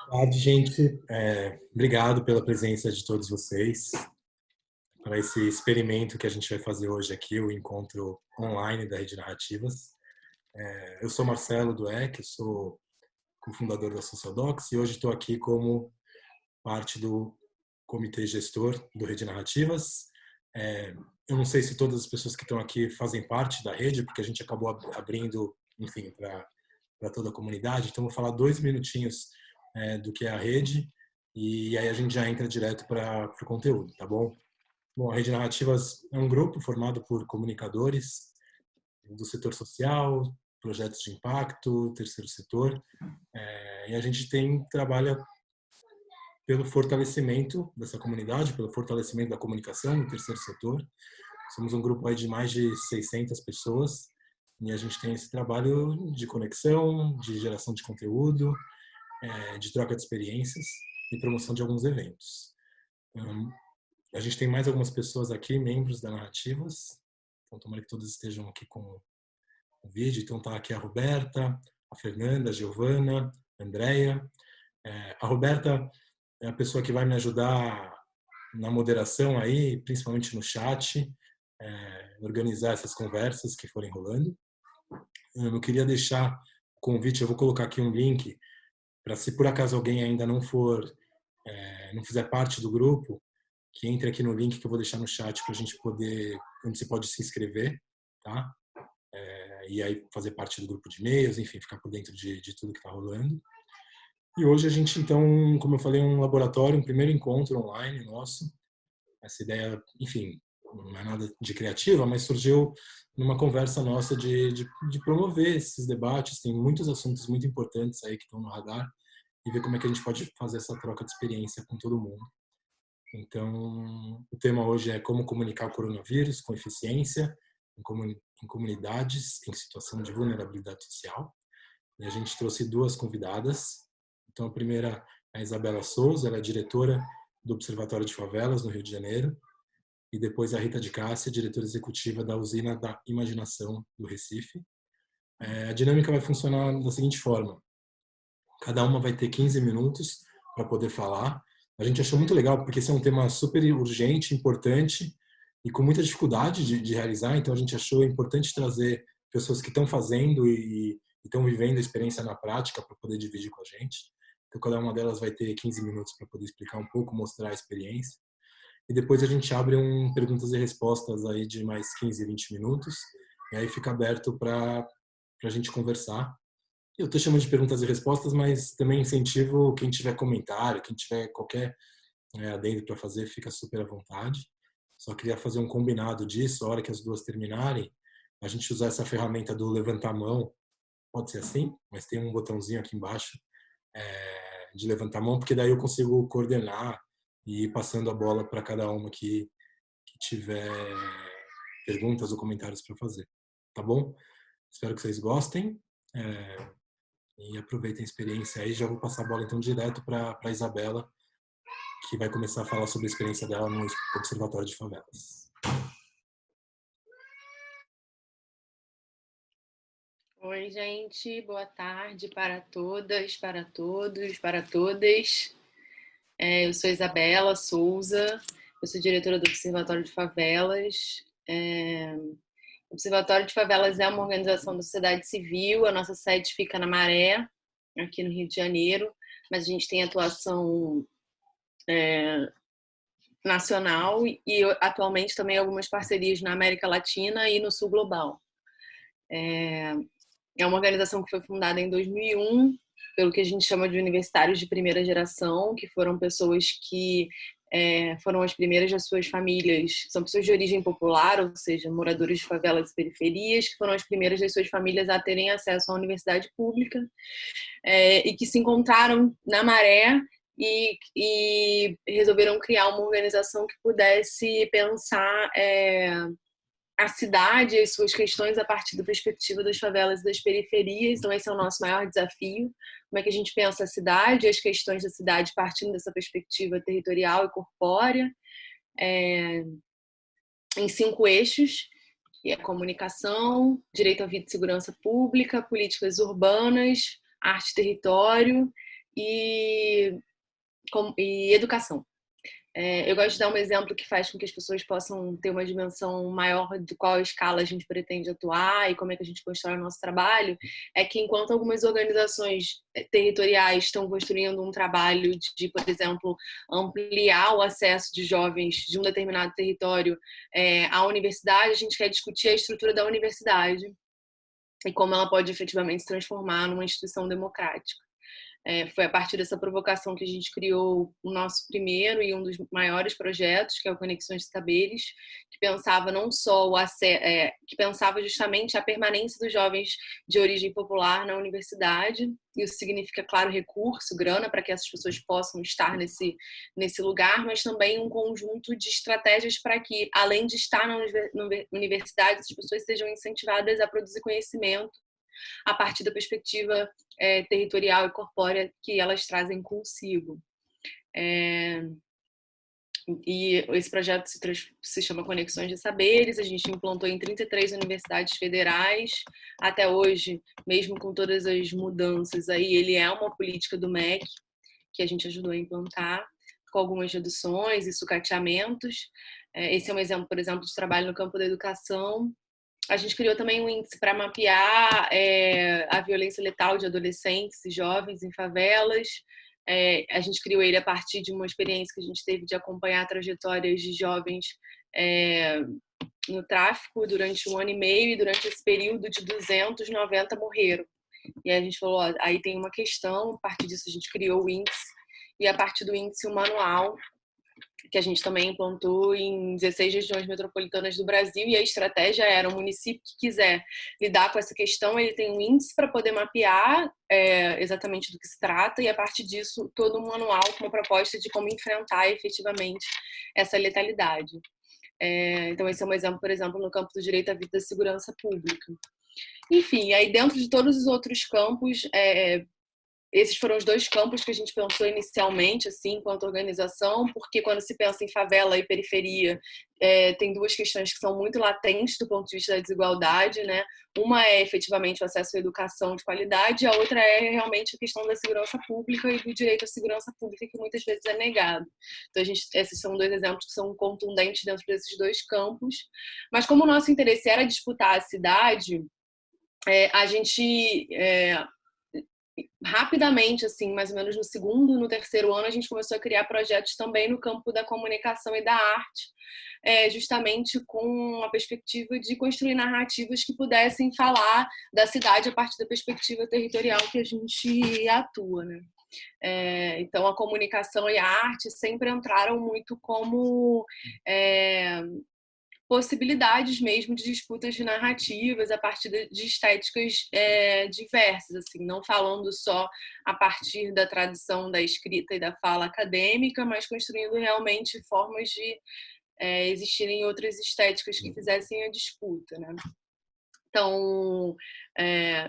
Boa tarde, gente. Obrigado pela presença de todos vocês para esse experimento que a gente vai fazer hoje aqui, o encontro online da Rede Narrativas. Eu sou Marcelo Dueck, eu sou cofundador da Socialdocs e hoje estou aqui como parte do comitê gestor do Rede Narrativas. Eu não sei se todas as pessoas que estão aqui fazem parte da rede, porque a gente acabou abrindo, enfim, para toda a comunidade. Então, vou falar 2 minutinhos do que é a rede e aí a gente já entra direto para o conteúdo, tá bom? Bom, a Rede Narrativas é um grupo formado por comunicadores do setor social, projetos de impacto, terceiro setor, e a gente trabalha pelo fortalecimento dessa comunidade, pelo fortalecimento da comunicação no terceiro setor. Somos um grupo aí de mais de 600 pessoas e a gente tem esse trabalho de conexão, de geração de conteúdo, de troca de experiências e promoção de alguns eventos. A gente tem mais algumas pessoas aqui, membros da Narrativas, então tomara que todos estejam aqui com o vídeo. Então tá aqui a Roberta, a Fernanda, a Giovana, a Andrea. A Roberta é a pessoa que vai me ajudar na moderação aí, principalmente no chat, organizar essas conversas que forem rolando. Eu queria deixar o convite, eu vou colocar aqui um link para, se por acaso alguém ainda não fizer parte do grupo, que entre aqui no link que eu vou deixar no chat para a gente poder, onde você pode se inscrever, tá? E aí fazer parte do grupo de e-mails, enfim, ficar por dentro de tudo que está rolando. E hoje a gente, então, como eu falei, um laboratório, um primeiro encontro online nosso. Essa ideia, enfim, não é nada de criativa, mas surgiu numa conversa nossa de promover esses debates. Tem muitos assuntos muito importantes aí que estão no radar e ver como é que a gente pode fazer essa troca de experiência com todo mundo. Então, o tema hoje é como comunicar o coronavírus com eficiência em comunidades em situação de vulnerabilidade social. E a gente trouxe duas convidadas. Então, a primeira é a Isabela Souza, ela é diretora do Observatório de Favelas, no Rio de Janeiro. E depois a Rita de Cássia, diretora executiva da Usina da Imaginação, do Recife. A dinâmica vai funcionar da seguinte forma. Cada uma vai ter 15 minutos para poder falar. A gente achou muito legal, porque esse é um tema super urgente, importante e com muita dificuldade de realizar. Então, a gente achou importante trazer pessoas que estão fazendo e estão vivendo a experiência na prática para poder dividir com a gente. Então, cada uma delas vai ter 15 minutos para poder explicar um pouco, mostrar a experiência. E depois a gente abre perguntas e respostas aí de mais 15, 20 minutos. E aí fica aberto para a gente conversar. Eu estou chamando de perguntas e respostas, mas também incentivo quem tiver comentário, quem tiver qualquer adendo para fazer, fica super à vontade. Só queria fazer um combinado disso, a hora que as duas terminarem, a gente usar essa ferramenta do levantar a mão, pode ser assim, mas tem um botãozinho aqui embaixo de levantar a mão, porque daí eu consigo coordenar e ir passando a bola para cada uma que tiver perguntas ou comentários para fazer. Tá bom? Espero que vocês gostem. E aproveitem a experiência aí. Já vou passar a bola então direto para a Isabela, que vai começar a falar sobre a experiência dela no Observatório de Favelas. Oi, gente. Boa tarde para todas, para todos, para todas. Eu sou Isabela Souza, eu sou diretora do Observatório de Favelas. O Observatório de Favelas é uma organização da sociedade civil, a nossa sede fica na Maré, aqui no Rio de Janeiro, mas a gente tem atuação nacional e atualmente também algumas parcerias na América Latina e no Sul Global. É uma organização que foi fundada em 2001 pelo que a gente chama de universitários de primeira geração, que foram pessoas que foram as primeiras das suas famílias, são pessoas de origem popular, ou seja, moradores de favelas e periferias, que foram as primeiras das suas famílias a terem acesso à universidade pública e que se encontraram na Maré e resolveram criar uma organização que pudesse pensar a cidade e as suas questões a partir da perspectiva das favelas e das periferias. Então esse é o nosso maior desafio. Como é que a gente pensa a cidade e as questões da cidade partindo dessa perspectiva territorial e corpórea, em 5 eixos. E é comunicação, direito à vida e segurança pública, políticas urbanas, arte e território e educação. Eu gosto de dar um exemplo que faz com que as pessoas possam ter uma dimensão maior de qual escala a gente pretende atuar e como é que a gente constrói o nosso trabalho, é que enquanto algumas organizações territoriais estão construindo um trabalho de, por exemplo, ampliar o acesso de jovens de um determinado território à universidade, a gente quer discutir a estrutura da universidade e como ela pode efetivamente se transformar numa instituição democrática. Foi a partir dessa provocação que a gente criou o nosso primeiro e um dos maiores projetos, que é o Conexões de Saberes, que pensava não só que pensava justamente a permanência dos jovens de origem popular na universidade. Isso significa, claro, recurso, grana, para que essas pessoas possam estar nesse lugar, mas também um conjunto de estratégias para que, além de estar na universidade, essas pessoas sejam incentivadas a produzir conhecimento a partir da perspectiva territorial e corpórea que elas trazem consigo. E esse projeto se chama Conexões de Saberes, a gente implantou em 33 universidades federais. Até hoje, mesmo com todas as mudanças, aí, ele é uma política do MEC, que a gente ajudou a implantar, com algumas reduções e sucateamentos. Esse é um exemplo, por exemplo, de trabalho no campo da educação. A gente criou também um índice para mapear a violência letal de adolescentes e jovens em favelas. A gente criou ele a partir de uma experiência que a gente teve de acompanhar trajetórias de jovens no tráfico durante 1 ano e meio, e durante esse período de 290 morreram. E aí a gente falou, aí tem uma questão, a partir disso a gente criou o índice, e a partir do índice o manual, que a gente também implantou em 16 regiões metropolitanas do Brasil, e a estratégia era o município que quiser lidar com essa questão, ele tem um índice para poder mapear exatamente do que se trata, e a partir disso todo um manual com uma proposta de como enfrentar efetivamente essa letalidade. Então esse é um exemplo, por exemplo, no campo do direito à vida e segurança pública. Enfim, aí dentro de todos os outros campos, esses foram os 2 campos que a gente pensou inicialmente, assim, enquanto organização, porque quando se pensa em favela e periferia, tem 2 questões que são muito latentes do ponto de vista da desigualdade, né? Uma é efetivamente o acesso à educação de qualidade, e a outra é realmente a questão da segurança pública e do direito à segurança pública, que muitas vezes é negado. Então, esses são 2 exemplos que são contundentes dentro desses 2 campos. Mas como o nosso interesse era disputar a cidade, a gente rapidamente, assim, mais ou menos no segundo, no terceiro ano, a gente começou a criar projetos também no campo da comunicação e da arte, justamente com a perspectiva de construir narrativas que pudessem falar da cidade a partir da perspectiva territorial que a gente atua, né? Então, a comunicação e a arte sempre entraram muito como possibilidades mesmo de disputas de narrativas a partir de estéticas diversas, assim, não falando só a partir da tradição da escrita e da fala acadêmica, mas construindo realmente formas de existirem outras estéticas que fizessem a disputa, né? Então,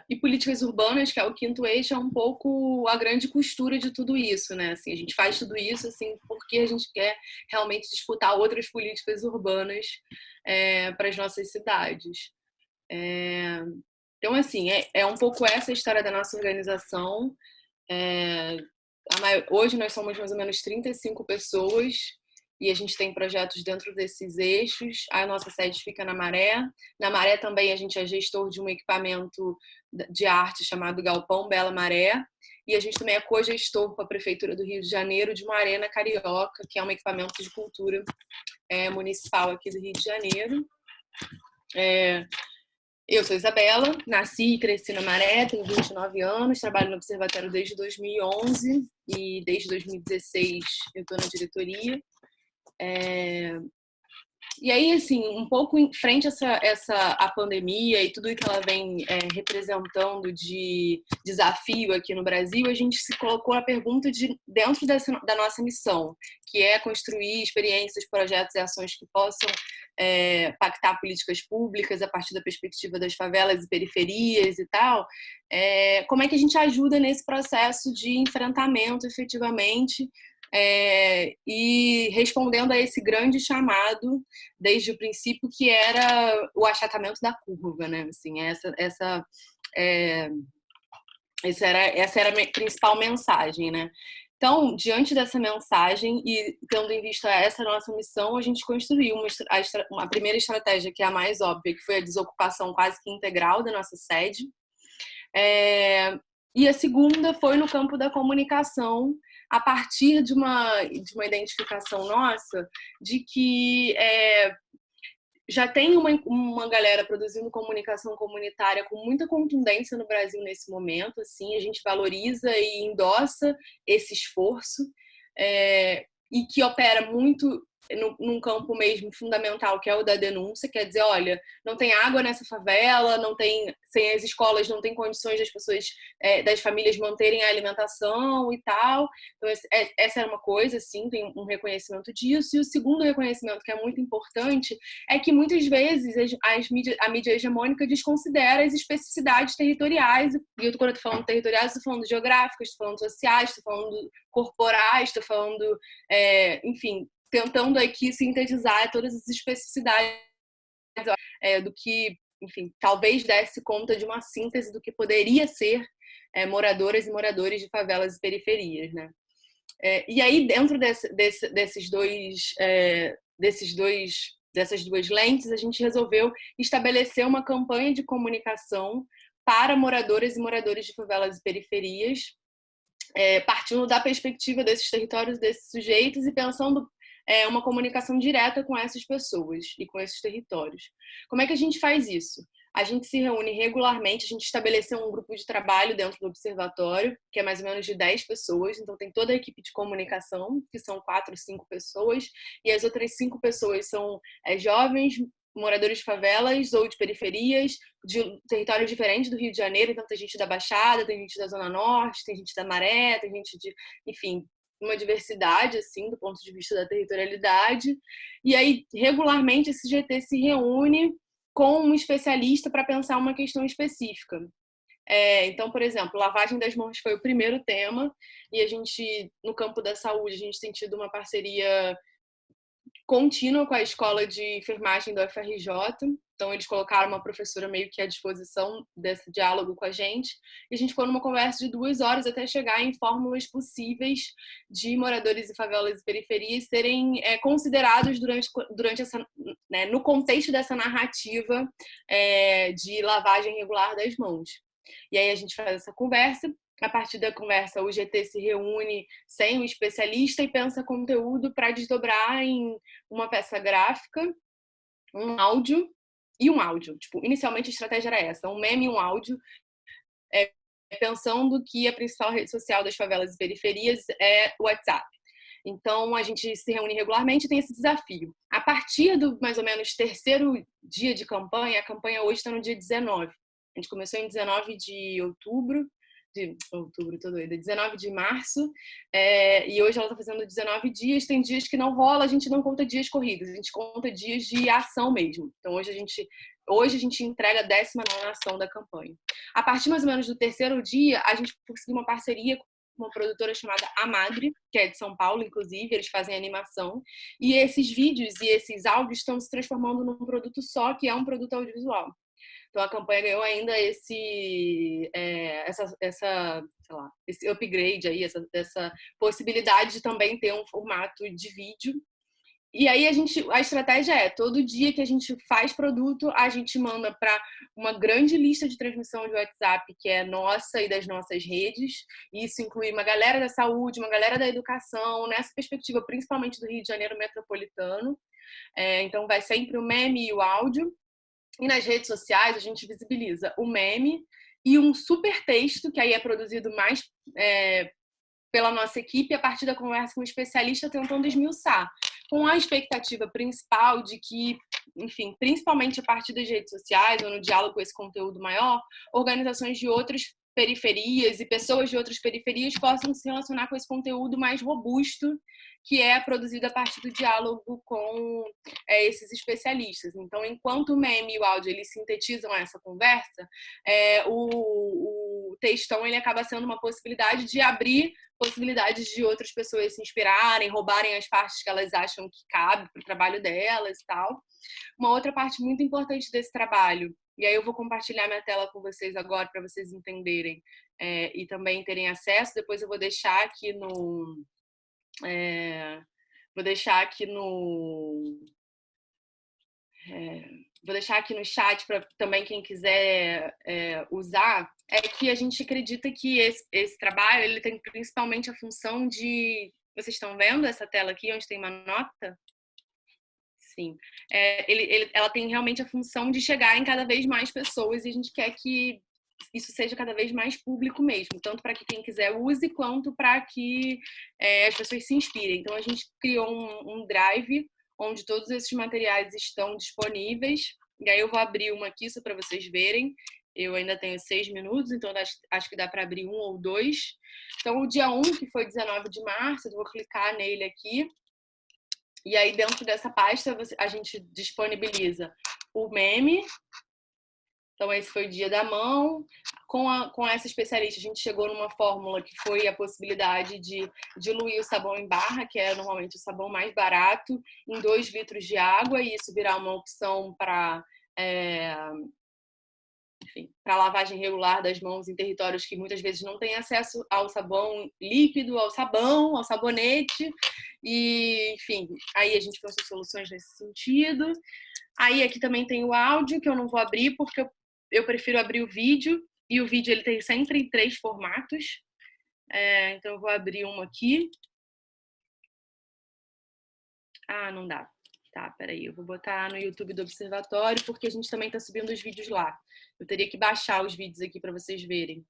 e políticas urbanas, que é o 5º eixo, é um pouco a grande costura de tudo isso, né? Assim, a gente faz tudo isso assim porque a gente quer realmente disputar outras políticas urbanas para as nossas cidades. Então, assim, é um pouco essa a história da nossa organização. Hoje nós somos mais ou menos 35 pessoas, e a gente tem projetos dentro desses eixos. A nossa sede fica na Maré. Na Maré também a gente é gestor de um equipamento de arte chamado Galpão Bela Maré. E a gente também é co-gestor com a Prefeitura do Rio de Janeiro de uma arena carioca, que é um equipamento de cultura municipal aqui do Rio de Janeiro. Eu sou Isabela, nasci e cresci na Maré, tenho 29 anos, trabalho no Observatório desde 2011 e desde 2016 eu estou na diretoria. E aí, assim, um pouco em frente a pandemia e tudo que ela vem representando de desafio aqui no Brasil, a gente se colocou a pergunta dentro da nossa missão, que é construir experiências, projetos e ações que possam pactar políticas públicas a partir da perspectiva das favelas e periferias e tal. Como é que a gente ajuda nesse processo de enfrentamento, efetivamente, e respondendo a esse grande chamado desde o princípio, que era o achatamento da curva, né? Assim, essa era a minha principal mensagem, né? Então, diante dessa mensagem e tendo em vista essa nossa missão, a gente construiu uma primeira estratégia, que é a mais óbvia, que foi a desocupação quase que integral da nossa sede. E a segunda foi no campo da comunicação, a partir de uma identificação nossa de que já tem uma galera produzindo comunicação comunitária com muita contundência no Brasil nesse momento. Assim, a gente valoriza e endossa esse esforço, e que opera muito num campo mesmo fundamental, que é o da denúncia. Quer dizer, olha, não tem água nessa favela, sem as escolas não tem condições das pessoas, das famílias manterem a alimentação e tal. Então, essa era uma coisa, assim, tem um reconhecimento disso. E o segundo reconhecimento, que é muito importante, é que muitas vezes a mídia hegemônica desconsidera as especificidades territoriais. E quando eu estou falando territoriais, estou falando geográficas, estou falando sociais, estou falando corporais, estou falando, enfim, tentando aqui sintetizar todas as especificidades do que, enfim, talvez desse conta de uma síntese do que poderia ser moradoras e moradores de favelas e periferias, né? E aí, dentro dessas duas lentes, a gente resolveu estabelecer uma campanha de comunicação para moradoras e moradores de favelas e periferias, partindo da perspectiva desses territórios, desses sujeitos, e pensando uma comunicação direta com essas pessoas e com esses territórios. Como é que a gente faz isso? A gente se reúne regularmente, a gente estabeleceu um grupo de trabalho dentro do observatório, que é mais ou menos de 10 pessoas, então tem toda a equipe de comunicação, que são 4, 5 pessoas, e as outras 5 pessoas são jovens, moradores de favelas ou de periferias, de território diferente do Rio de Janeiro. Então tem gente da Baixada, tem gente da Zona Norte, tem gente da Maré, tem gente de, enfim, uma diversidade, assim, do ponto de vista da territorialidade. E aí, regularmente, esse GT se reúne com um especialista para pensar uma questão específica. Então, por exemplo, lavagem das mãos foi o primeiro tema, e a gente, no campo da saúde, a gente tem tido uma parceria contínua com a escola de enfermagem do UFRJ. Então, eles colocaram uma professora meio que à disposição desse diálogo com a gente. E a gente ficou numa conversa de 2 horas até chegar em fórmulas possíveis de moradores de favelas e periferias serem considerados durante essa, né, no contexto dessa narrativa de lavagem regular das mãos. E aí a gente faz essa conversa. A partir da conversa, o GT se reúne sem um especialista e pensa conteúdo para desdobrar em uma peça gráfica, um áudio e um áudio. Tipo, inicialmente a estratégia era essa, um meme e um áudio, pensando que a principal rede social das favelas e periferias é o WhatsApp. Então, a gente se reúne regularmente e tem esse desafio. A partir do, mais ou menos, terceiro dia de campanha, a campanha hoje está no dia 19. A gente começou em 19 de outubro, tô doida, 19 de março, e hoje ela tá fazendo 19 dias. Tem dias que não rola, a gente não conta dias corridos, a gente conta dias de ação mesmo. Então hoje a gente entrega a 19ª ação da campanha. A partir mais ou menos do terceiro dia, a gente conseguiu uma parceria com uma produtora chamada A Madre, que é de São Paulo, inclusive, eles fazem animação, e esses vídeos e esses áudios estão se transformando num produto só, que é um produto audiovisual. Então a campanha ganhou ainda esse upgrade aí, essa possibilidade de também ter um formato de vídeo. E aí a estratégia é, todo dia que a gente faz produto, a gente manda para uma grande lista de transmissão de WhatsApp, que é nossa e das nossas redes. Isso inclui uma galera da saúde, uma galera da educação, nessa perspectiva principalmente do Rio de Janeiro metropolitano. Então vai sempre o meme e o áudio. E nas redes sociais a gente visibiliza o meme e um super texto, que aí é produzido mais pela nossa equipe, a partir da conversa com o especialista, tentando esmiuçar, com a expectativa principal de que, enfim, principalmente a partir das redes sociais ou no diálogo com esse conteúdo maior, organizações de outras periferias e pessoas de outras periferias possam se relacionar com esse conteúdo mais robusto, que é produzido a partir do diálogo com esses especialistas. Então, enquanto o meme e o áudio eles sintetizam essa conversa, o o textão ele acaba sendo uma possibilidade de abrir possibilidades de outras pessoas se inspirarem, roubarem as partes que elas acham que cabe para o trabalho delas e tal. Uma outra parte muito importante desse trabalho, e aí eu vou compartilhar minha tela com vocês agora para vocês entenderem e também terem acesso. Depois eu vou deixar aqui no vou deixar aqui no chat para também quem quiser usar, é que a gente acredita que esse trabalho ele tem principalmente a função de... Vocês estão vendo essa tela aqui, onde tem uma nota? Sim. Ela tem realmente a função de chegar em cada vez mais pessoas e a gente quer que isso seja cada vez mais público mesmo, tanto para que quem quiser use, quanto para que as pessoas se inspirem. Então, a gente criou um drive onde todos esses materiais estão disponíveis. E aí eu vou abrir uma aqui só para vocês verem. Eu ainda tenho 6 minutos, então acho que dá para abrir um ou dois. Então, o dia 1, que foi 19 de março, eu vou clicar nele aqui. E aí, dentro dessa pasta, a gente disponibiliza o meme. Então, esse foi o dia da mão. Com essa especialista, a gente chegou numa fórmula que foi a possibilidade de diluir o sabão em barra, que é normalmente o sabão mais barato, em 2 litros de água, e isso virar uma opção para lavagem regular das mãos em territórios que muitas vezes não têm acesso ao sabão líquido, ao sabão, ao sabonete. E, enfim, aí a gente pensou soluções nesse sentido. Aí aqui também tem o áudio, que eu não vou abrir, porque eu prefiro abrir o vídeo. E o vídeo ele tem sempre em 3 formatos. Então eu vou abrir um aqui. Ah, não dá. Tá, peraí, eu vou botar no YouTube do Observatório, porque a gente também tá subindo os vídeos lá. Eu teria que baixar os vídeos aqui para vocês verem.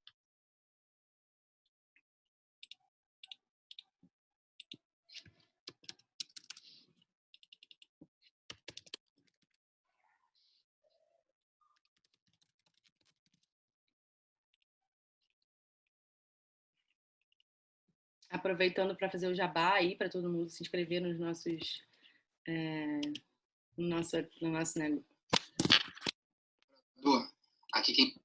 Aproveitando para fazer o jabá aí, para todo mundo se inscrever nos nossos... no nosso negócio.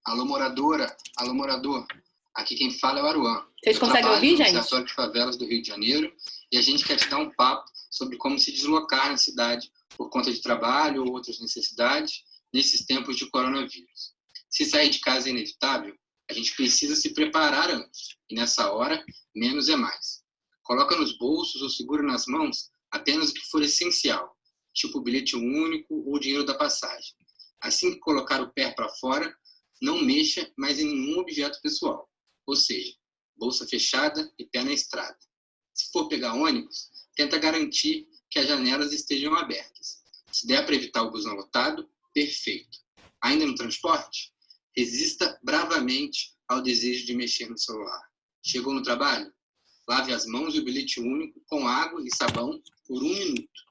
Alô, moradora. Alô, morador. Aqui quem fala é o Aruan. Vocês conseguem ouvir, gente? No Observatório de Favelas do Rio de Janeiro. E a gente quer te dar um papo sobre como se deslocar na cidade por conta de trabalho ou outras necessidades nesses tempos de coronavírus. Se sair de casa é inevitável, a gente precisa se preparar antes. E nessa hora, menos é mais. Coloca nos bolsos ou segura nas mãos apenas o que for essencial, tipo o bilhete único ou o dinheiro da passagem. Assim que colocar o pé para fora, não mexa mais em nenhum objeto pessoal. Ou seja, bolsa fechada e pé na estrada. Se for pegar ônibus, tenta garantir que as janelas estejam abertas. Se der para evitar o busão lotado, perfeito. Ainda no transporte, resista bravamente ao desejo de mexer no celular. Chegou no trabalho? Lave as mãos e o bilhete único com água e sabão por 1 minuto.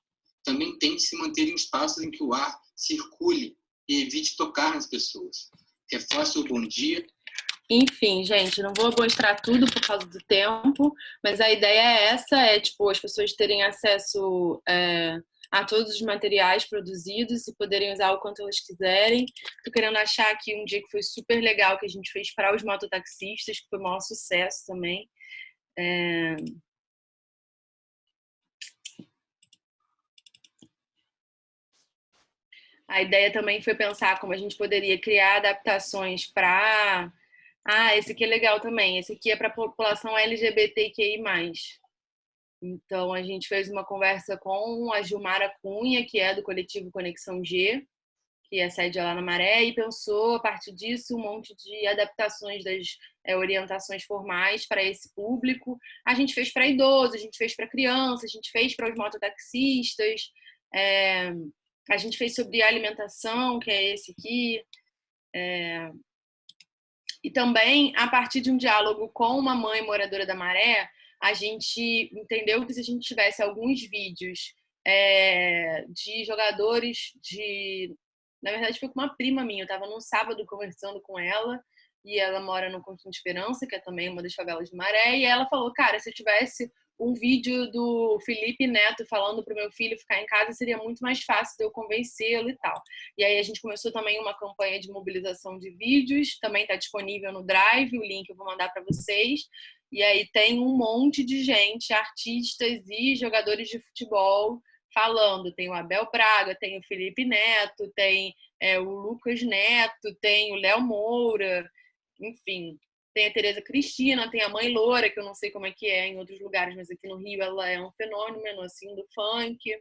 Também tente se manter em espaços em que o ar circule e evite tocar nas pessoas. Reforce o bom dia. Enfim, gente, não vou mostrar tudo por causa do tempo, mas a ideia é essa, tipo, as pessoas terem acesso a todos os materiais produzidos e poderem usar o quanto elas quiserem. Tô querendo achar aqui um dia que foi super legal, que a gente fez para os mototaxistas, que foi o maior sucesso também. A ideia também foi pensar como a gente poderia criar adaptações para... Ah, esse aqui é legal também. Esse aqui é para a população LGBTQI+. Então, a gente fez uma conversa com a Gilmara Cunha, que é do coletivo Conexão G, que é sede lá na Maré, e pensou, a partir disso, um monte de adaptações das orientações formais para esse público. A gente fez para idosos, a gente fez para crianças, a gente fez para os mototaxistas, a gente fez sobre alimentação, que é esse aqui. E também, a partir de um diálogo com uma mãe moradora da Maré, a gente entendeu que se a gente tivesse alguns vídeos de jogadores de... Na verdade, foi com uma prima minha. Eu estava num sábado conversando com ela, e ela mora no Conjunto Esperança, que é também uma das favelas de Maré, e ela falou, cara, se eu tivesse um vídeo do Felipe Neto falando para o meu filho ficar em casa seria muito mais fácil de eu convencê-lo e tal. E aí a gente começou também uma campanha de mobilização de vídeos, também está disponível no Drive, o link eu vou mandar para vocês. E aí tem um monte de gente, artistas e jogadores de futebol falando. Tem o Abel Braga, tem o Felipe Neto, tem o Lucas Neto, tem o Léo Moura, enfim. Tem a Tereza Cristina, tem a Mãe Loura, que eu não sei como é que é em outros lugares, mas aqui no Rio ela é um fenômeno, assim, do funk.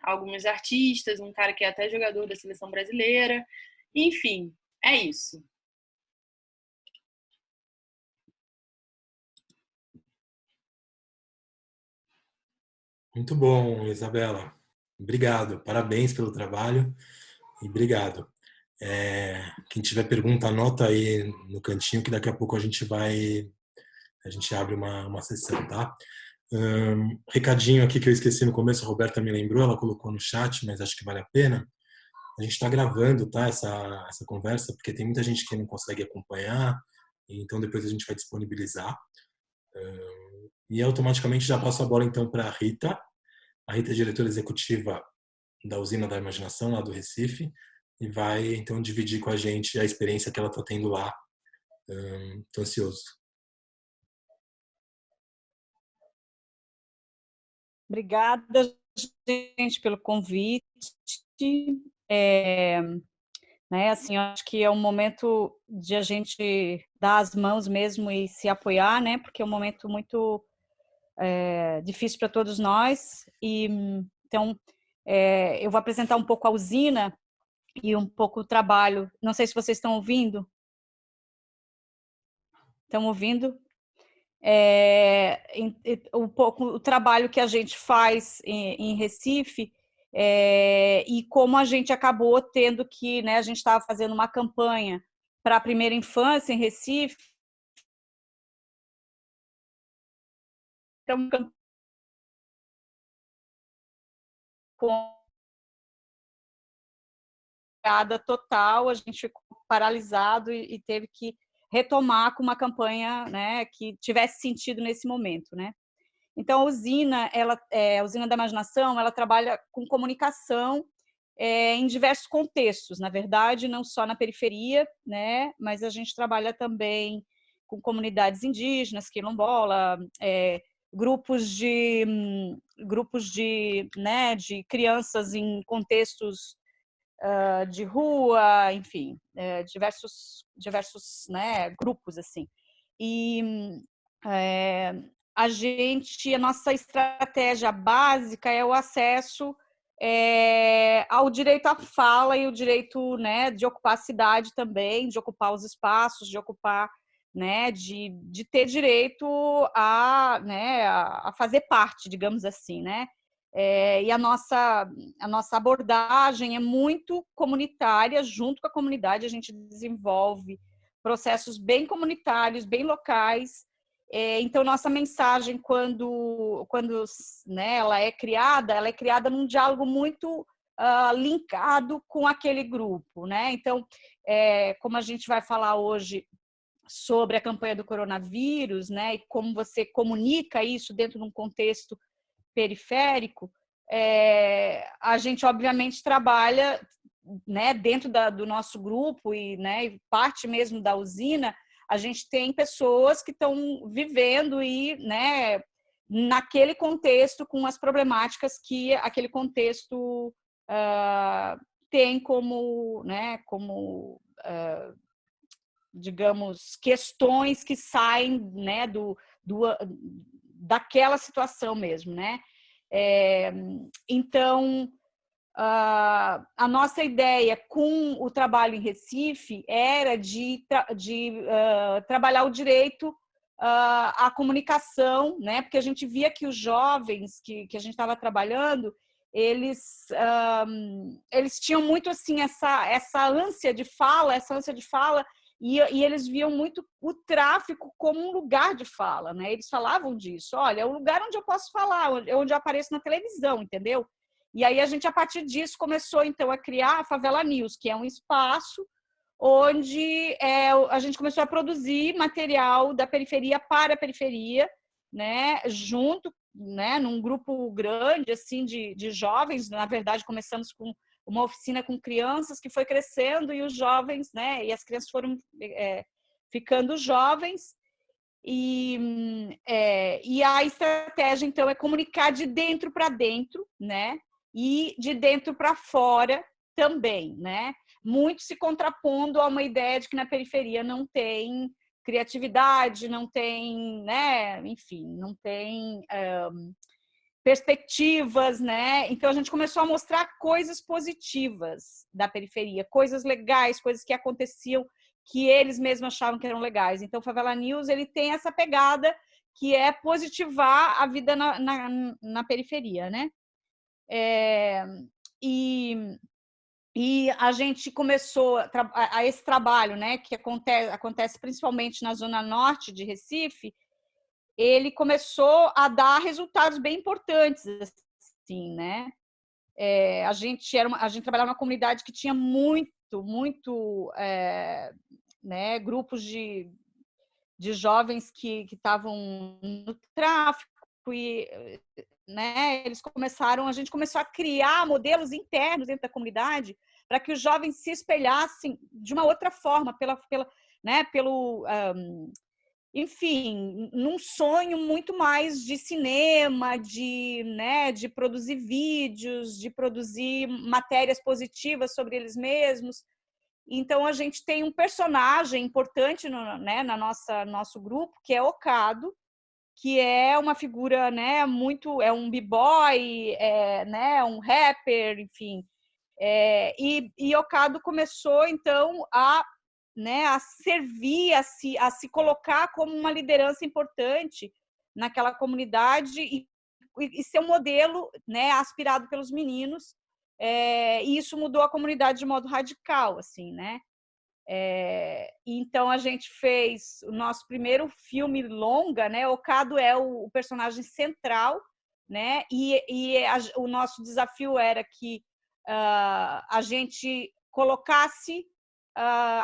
Alguns artistas, um cara que é até jogador da seleção brasileira. Enfim, é isso. Muito bom, Isabela. Obrigado. Parabéns pelo trabalho e obrigado. Quem tiver pergunta, anota aí no cantinho que daqui a pouco a gente abre uma sessão, tá? Recadinho aqui que eu esqueci no começo, a Roberta me lembrou, ela colocou no chat, mas acho que vale a pena. A gente está gravando, tá, essa conversa, porque tem muita gente que não consegue acompanhar, então depois a gente vai disponibilizar. E automaticamente já passo a bola então para a Rita. A Rita é diretora executiva da Usina da Imaginação, lá do Recife, e vai então dividir com a gente a experiência que ela está tendo lá. Estou ansioso. Obrigada, gente, pelo convite. Assim, eu acho que é um momento de a gente dar as mãos mesmo e se apoiar, né? Porque é um momento muito difícil para todos nós. E então eu vou apresentar um pouco a usina e um pouco o trabalho. Não sei se vocês estão ouvindo. Estão ouvindo? Um pouco o trabalho que a gente faz em Recife e como a gente acabou tendo que, né, a gente estava fazendo uma campanha para a primeira infância em Recife. Então, com total, a gente ficou paralisado e teve que retomar com uma campanha, né, que tivesse sentido nesse momento, né? Então, a usina, a Usina da Imaginação, ela trabalha com comunicação em diversos contextos, na verdade, não só na periferia, né, mas a gente trabalha também com comunidades indígenas, quilombola, grupos de crianças em contextos de rua, enfim, diversos né, grupos assim. E a nossa estratégia básica é o acesso ao direito à fala e o direito, né, de ocupar a cidade também, de ocupar os espaços, de ocupar, né, de ter direito né, a fazer parte, digamos assim, né? E a nossa abordagem é muito comunitária. Junto com a comunidade, a gente desenvolve processos bem comunitários, bem locais. Então, nossa mensagem, quando né, ela é criada num diálogo muito linkado com aquele grupo, né? Então, como a gente vai falar hoje sobre a campanha do coronavírus, né, e como você comunica isso dentro de um contexto periférico, a gente obviamente trabalha, né, dentro do nosso grupo e, né, parte mesmo da usina, a gente tem pessoas que estão vivendo e, né, naquele contexto, com as problemáticas que aquele contexto tem como, né, digamos, questões que saem, né, daquela situação mesmo, né? Então, a nossa ideia com o trabalho em Recife era de trabalhar o direito à comunicação, né? Porque a gente via que os jovens que a gente estava trabalhando, eles tinham muito assim essa ânsia de fala, e eles viam muito o tráfico como um lugar de fala, né? Eles falavam disso, olha, é o lugar onde eu posso falar, onde eu apareço na televisão, entendeu? E aí a gente, a partir disso, começou então a criar a Favela News, que é um espaço onde a gente começou a produzir material da periferia para a periferia, né, junto, né, num grupo grande assim de jovens. Na verdade, começamos com uma oficina com crianças que foi crescendo, e os jovens, né, e as crianças foram ficando jovens. E a estratégia, então, é comunicar de dentro para dentro, né, e de dentro para fora também, né, muito se contrapondo a uma ideia de que na periferia não tem criatividade, não tem, né, enfim, não tem perspectivas, né? Então a gente começou a mostrar coisas positivas da periferia, coisas legais, coisas que aconteciam que eles mesmos achavam que eram legais. Então o Favela News, ele tem essa pegada que é positivar a vida na periferia, né? E a gente começou a esse trabalho, né, que acontece principalmente na zona norte de Recife. Ele começou a dar resultados bem importantes, assim, né? A gente trabalhava numa comunidade que tinha muito né, grupos de jovens que estavam no tráfico, e, né, a gente começou a criar modelos internos dentro da comunidade para que os jovens se espelhassem de uma outra forma, né, enfim, num sonho muito mais de cinema, né, de produzir vídeos, de produzir matérias positivas sobre eles mesmos. Então a gente tem um personagem importante né, nosso grupo, que é Ocado, que é uma figura, né, é um b-boy, né, um rapper, enfim. E Ocado começou então né, a servir, a se colocar como uma liderança importante naquela comunidade e ser um modelo, né, aspirado pelos meninos. E isso mudou a comunidade de modo radical, assim, né? Então a gente fez o nosso primeiro filme longa, né? Ocado é o personagem central, né? O nosso desafio era que a gente colocasse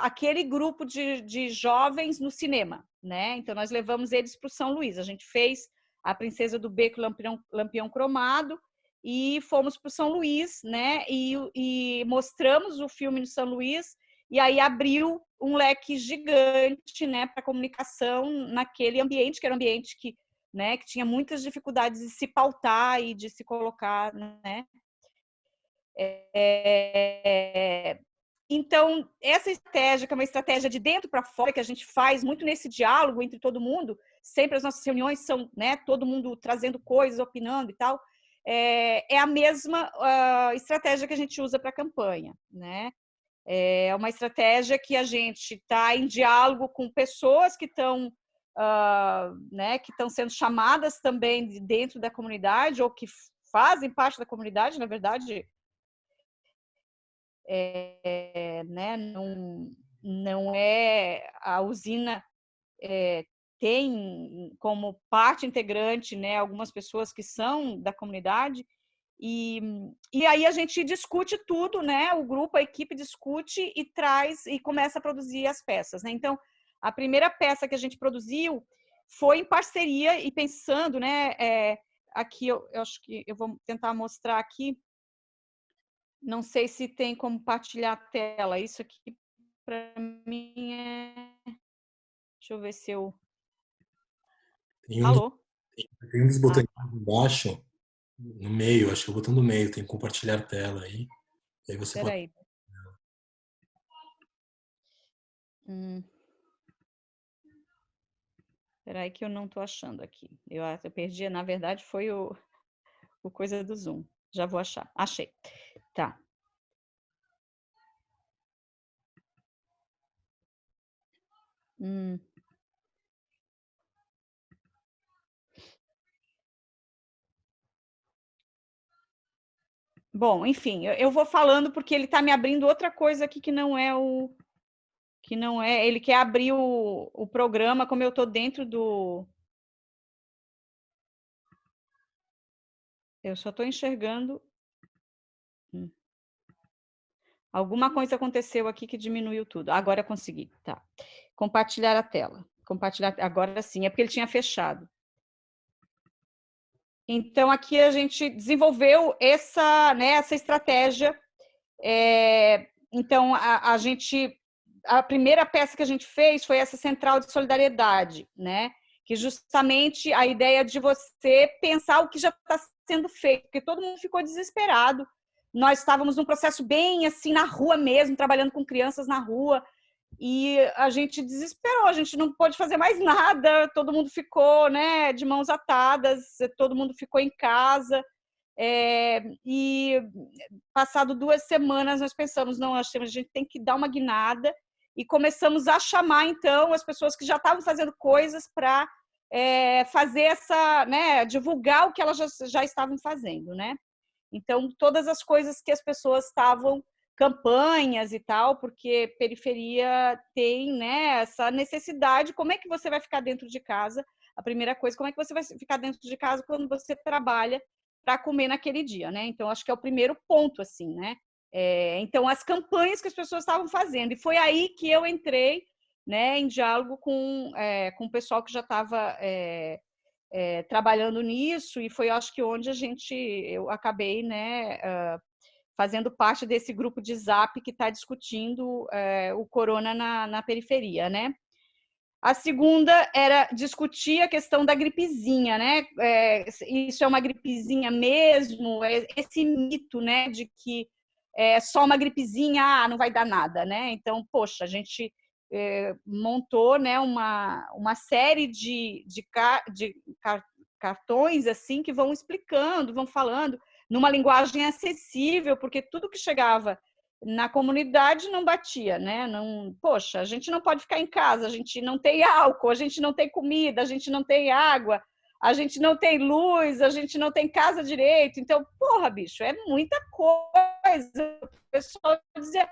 aquele grupo de jovens no cinema, né? Então nós levamos eles para o São Luís. A gente fez A Princesa do Beco, Lampião Cromado, e fomos para o São Luís, né? E mostramos o filme no São Luís. E aí abriu um leque gigante, né, para comunicação naquele ambiente, que era um ambiente né, que tinha muitas dificuldades de se pautar e de se colocar, né? Então, essa estratégia, que é uma estratégia de dentro para fora, que a gente faz muito nesse diálogo entre todo mundo, sempre as nossas reuniões são, né, todo mundo trazendo coisas, opinando e tal, é a mesma estratégia que a gente usa para a campanha, né? É uma estratégia que a gente está em diálogo com pessoas que estão, né, que estão sendo chamadas também de dentro da comunidade, ou que fazem parte da comunidade, na verdade. Né, não é a usina, tem como parte integrante, né, algumas pessoas que são da comunidade. E aí a gente discute tudo, né? O grupo, a equipe discute e traz e começa a produzir as peças, né? Então, a primeira peça que a gente produziu foi em parceria e pensando, né? Aqui eu acho que eu vou tentar mostrar aqui. Não sei se tem como compartilhar a tela. Isso aqui para mim é. Deixa eu ver se eu. Alô? Tem um dos botões tá. embaixo, no meio, acho que é o botão do meio, tem compartilhar tela aí. E aí você Espera aí. Espera aí que eu não estou achando aqui. Eu perdi, na verdade, foi o coisa do Zoom. Já vou achar. Achei. Tá. Bom, enfim, eu vou falando porque ele está me abrindo outra coisa aqui que não é ele quer abrir o programa, como eu estou dentro do. Eu só estou enxergando. Alguma coisa aconteceu aqui que diminuiu tudo. Agora consegui, tá. Compartilhar a tela. Compartilhar agora sim, é porque ele tinha fechado. Então, aqui a gente desenvolveu essa, né, essa estratégia. Então, a primeira peça que a gente fez foi essa central de solidariedade, né? Que justamente a ideia de você pensar o que já está sendo feito, porque todo mundo ficou desesperado. Nós estávamos num processo bem assim na rua mesmo, trabalhando com crianças na rua, e a gente desesperou, a gente não pôde fazer mais nada, todo mundo ficou, né, de mãos atadas, todo mundo ficou em casa. E passado 2 semanas nós pensamos, não, a gente tem que dar uma guinada, e começamos a chamar então as pessoas que já estavam fazendo coisas para fazer essa, né, divulgar o que elas já estavam fazendo, né? Então todas as coisas que as pessoas estavam, campanhas e tal, porque periferia tem, né, essa necessidade. Como é que você vai ficar dentro de casa? A primeira coisa, como é que você vai ficar dentro de casa quando você trabalha para comer naquele dia, né? Então acho que é o primeiro ponto, assim, né? Então as campanhas que as pessoas estavam fazendo, e foi aí que eu entrei, né, em diálogo com o pessoal que já estava trabalhando nisso, e foi, acho que, onde eu acabei, né, fazendo parte desse grupo de Zap que está discutindo o corona na periferia, né? A segunda era discutir a questão da gripezinha, né? Isso é uma gripezinha mesmo? Esse mito, né, de que é só uma gripezinha, não vai dar nada, né? Então, poxa, a gente montou, né, uma série de cartões assim que vão explicando, vão falando numa linguagem acessível, porque tudo que chegava na comunidade não batia, né? Não, poxa, a gente não pode ficar em casa, a gente não tem álcool, a gente não tem comida, a gente não tem água, a gente não tem luz, a gente não tem casa direito. Então, porra, bicho, é muita coisa. O pessoal dizia,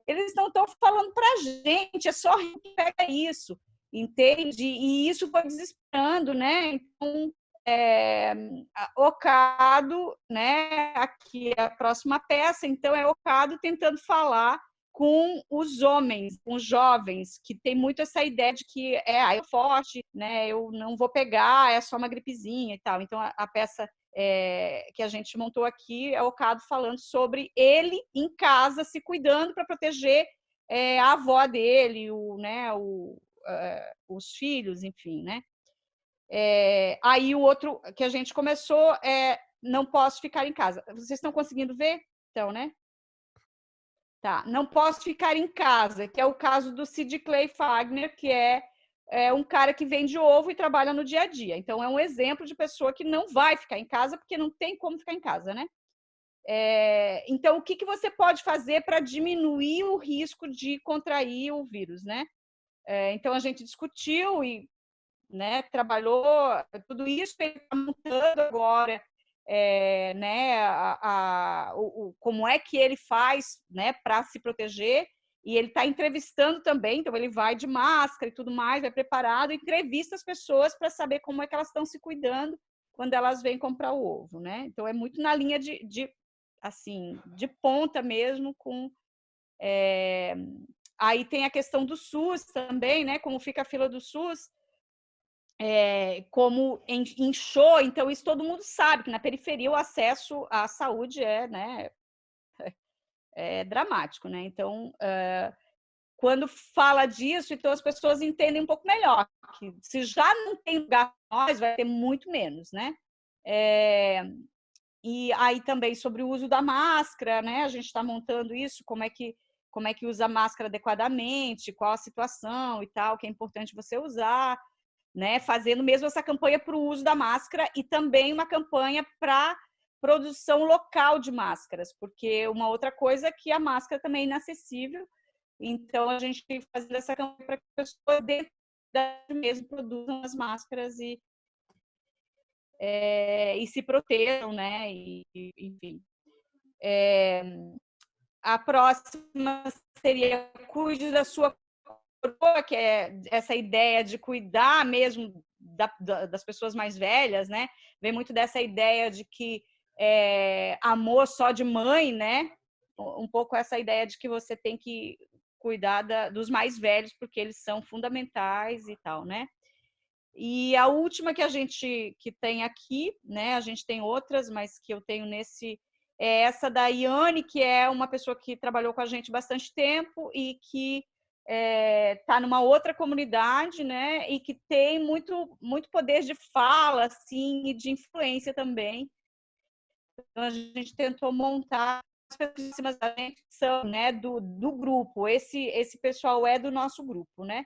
eles não estão falando para a gente, é só a gente que pega isso, entende? E isso foi desesperando, né? Então, Ocado, né? Aqui a próxima peça, então, é Ocado tentando falar com os homens, com os jovens, que tem muito essa ideia de que eu forte, né? Eu não vou pegar, é só uma gripezinha e tal. Então, a peça que a gente montou aqui é Ocado falando sobre ele em casa, se cuidando para proteger a avó dele, os filhos, enfim, né? Aí o outro que a gente começou não posso ficar em casa. Vocês estão conseguindo ver? Então, né? Tá. Não posso ficar em casa, que é o caso do Sid Clay Fagner, que é um cara que vende ovo e trabalha no dia a dia. Então, é um exemplo de pessoa que não vai ficar em casa porque não tem como ficar em casa, né? Então, o que você pode fazer para diminuir o risco de contrair o vírus, né? Então, a gente discutiu e, né, trabalhou tudo isso, ele está montando agora, né, como é que ele faz, né, para se proteger, e ele está entrevistando também, então ele vai de máscara e tudo mais, vai preparado, entrevista as pessoas para saber como é que elas estão se cuidando quando elas vêm comprar o ovo, né? Então é muito na linha assim, de ponta mesmo, aí tem a questão do SUS também, né? Como fica a fila do SUS, como inchou, então isso todo mundo sabe, que na periferia o acesso à saúde né, é dramático, né? Então, quando fala disso, então as pessoas entendem um pouco melhor, que se já não tem lugar para nós, vai ter muito menos, né? E aí também sobre o uso da máscara, né? A gente está montando isso, como é que usa a máscara adequadamente, qual a situação e tal, que é importante você usar, né? Fazendo mesmo essa campanha para o uso da máscara e também uma campanha para produção local de máscaras, porque uma outra coisa é que a máscara também é inacessível, então a gente tem fazendo essa campanha para que as pessoas dentro da mesmo produzam as máscaras e se protejam, né? Enfim. A próxima seria cuide da sua coroa, que é essa ideia de cuidar mesmo das pessoas mais velhas, né? Vem muito dessa ideia de que amor só de mãe, né? Um pouco essa ideia de que você tem que cuidar dos mais velhos porque eles são fundamentais e tal, né? E a última que a gente que tem aqui, né? A gente tem outras, mas que eu tenho nesse é essa da Iane, que é uma pessoa que trabalhou com a gente bastante tempo e que está numa outra comunidade, né? E que tem muito poder de fala, assim, e de influência também. Então a gente tentou montar as pessoas da gente que são, né, do grupo. Esse pessoal é do nosso grupo, né?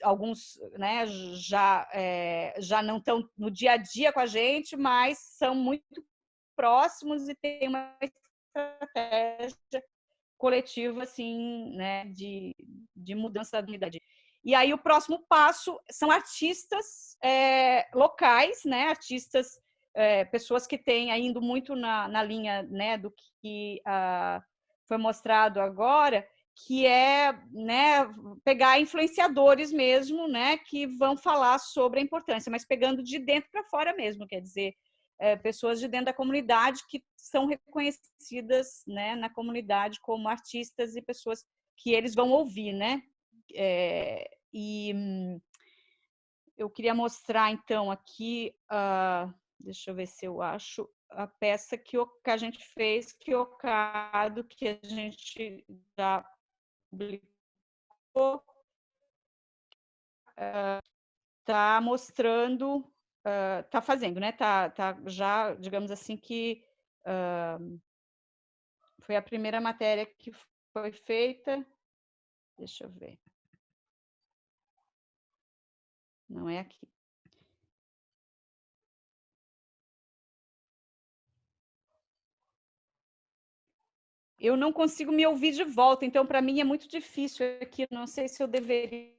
Alguns, né, já não estão no dia a dia com a gente, mas são muito próximos e tem uma estratégia coletiva, assim, né, de mudança da comunidade. E aí o próximo passo são artistas locais, né, artistas, pessoas que têm ainda muito na linha, né, do que foi mostrado agora, que é, né, pegar influenciadores mesmo, né, que vão falar sobre a importância, mas pegando de dentro para fora mesmo, quer dizer, pessoas de dentro da comunidade que são reconhecidas, né, na comunidade como artistas e pessoas que eles vão ouvir, né? E eu queria mostrar então aqui, deixa eu ver se eu acho a peça que a gente fez, que o Cado, que a gente já publicou, está mostrando, está fazendo, né? Tá já, digamos assim, que foi a primeira matéria que foi feita. Deixa eu ver. Não é aqui. Eu não consigo me ouvir de volta, então para mim é muito difícil aqui. Não sei se eu deveria.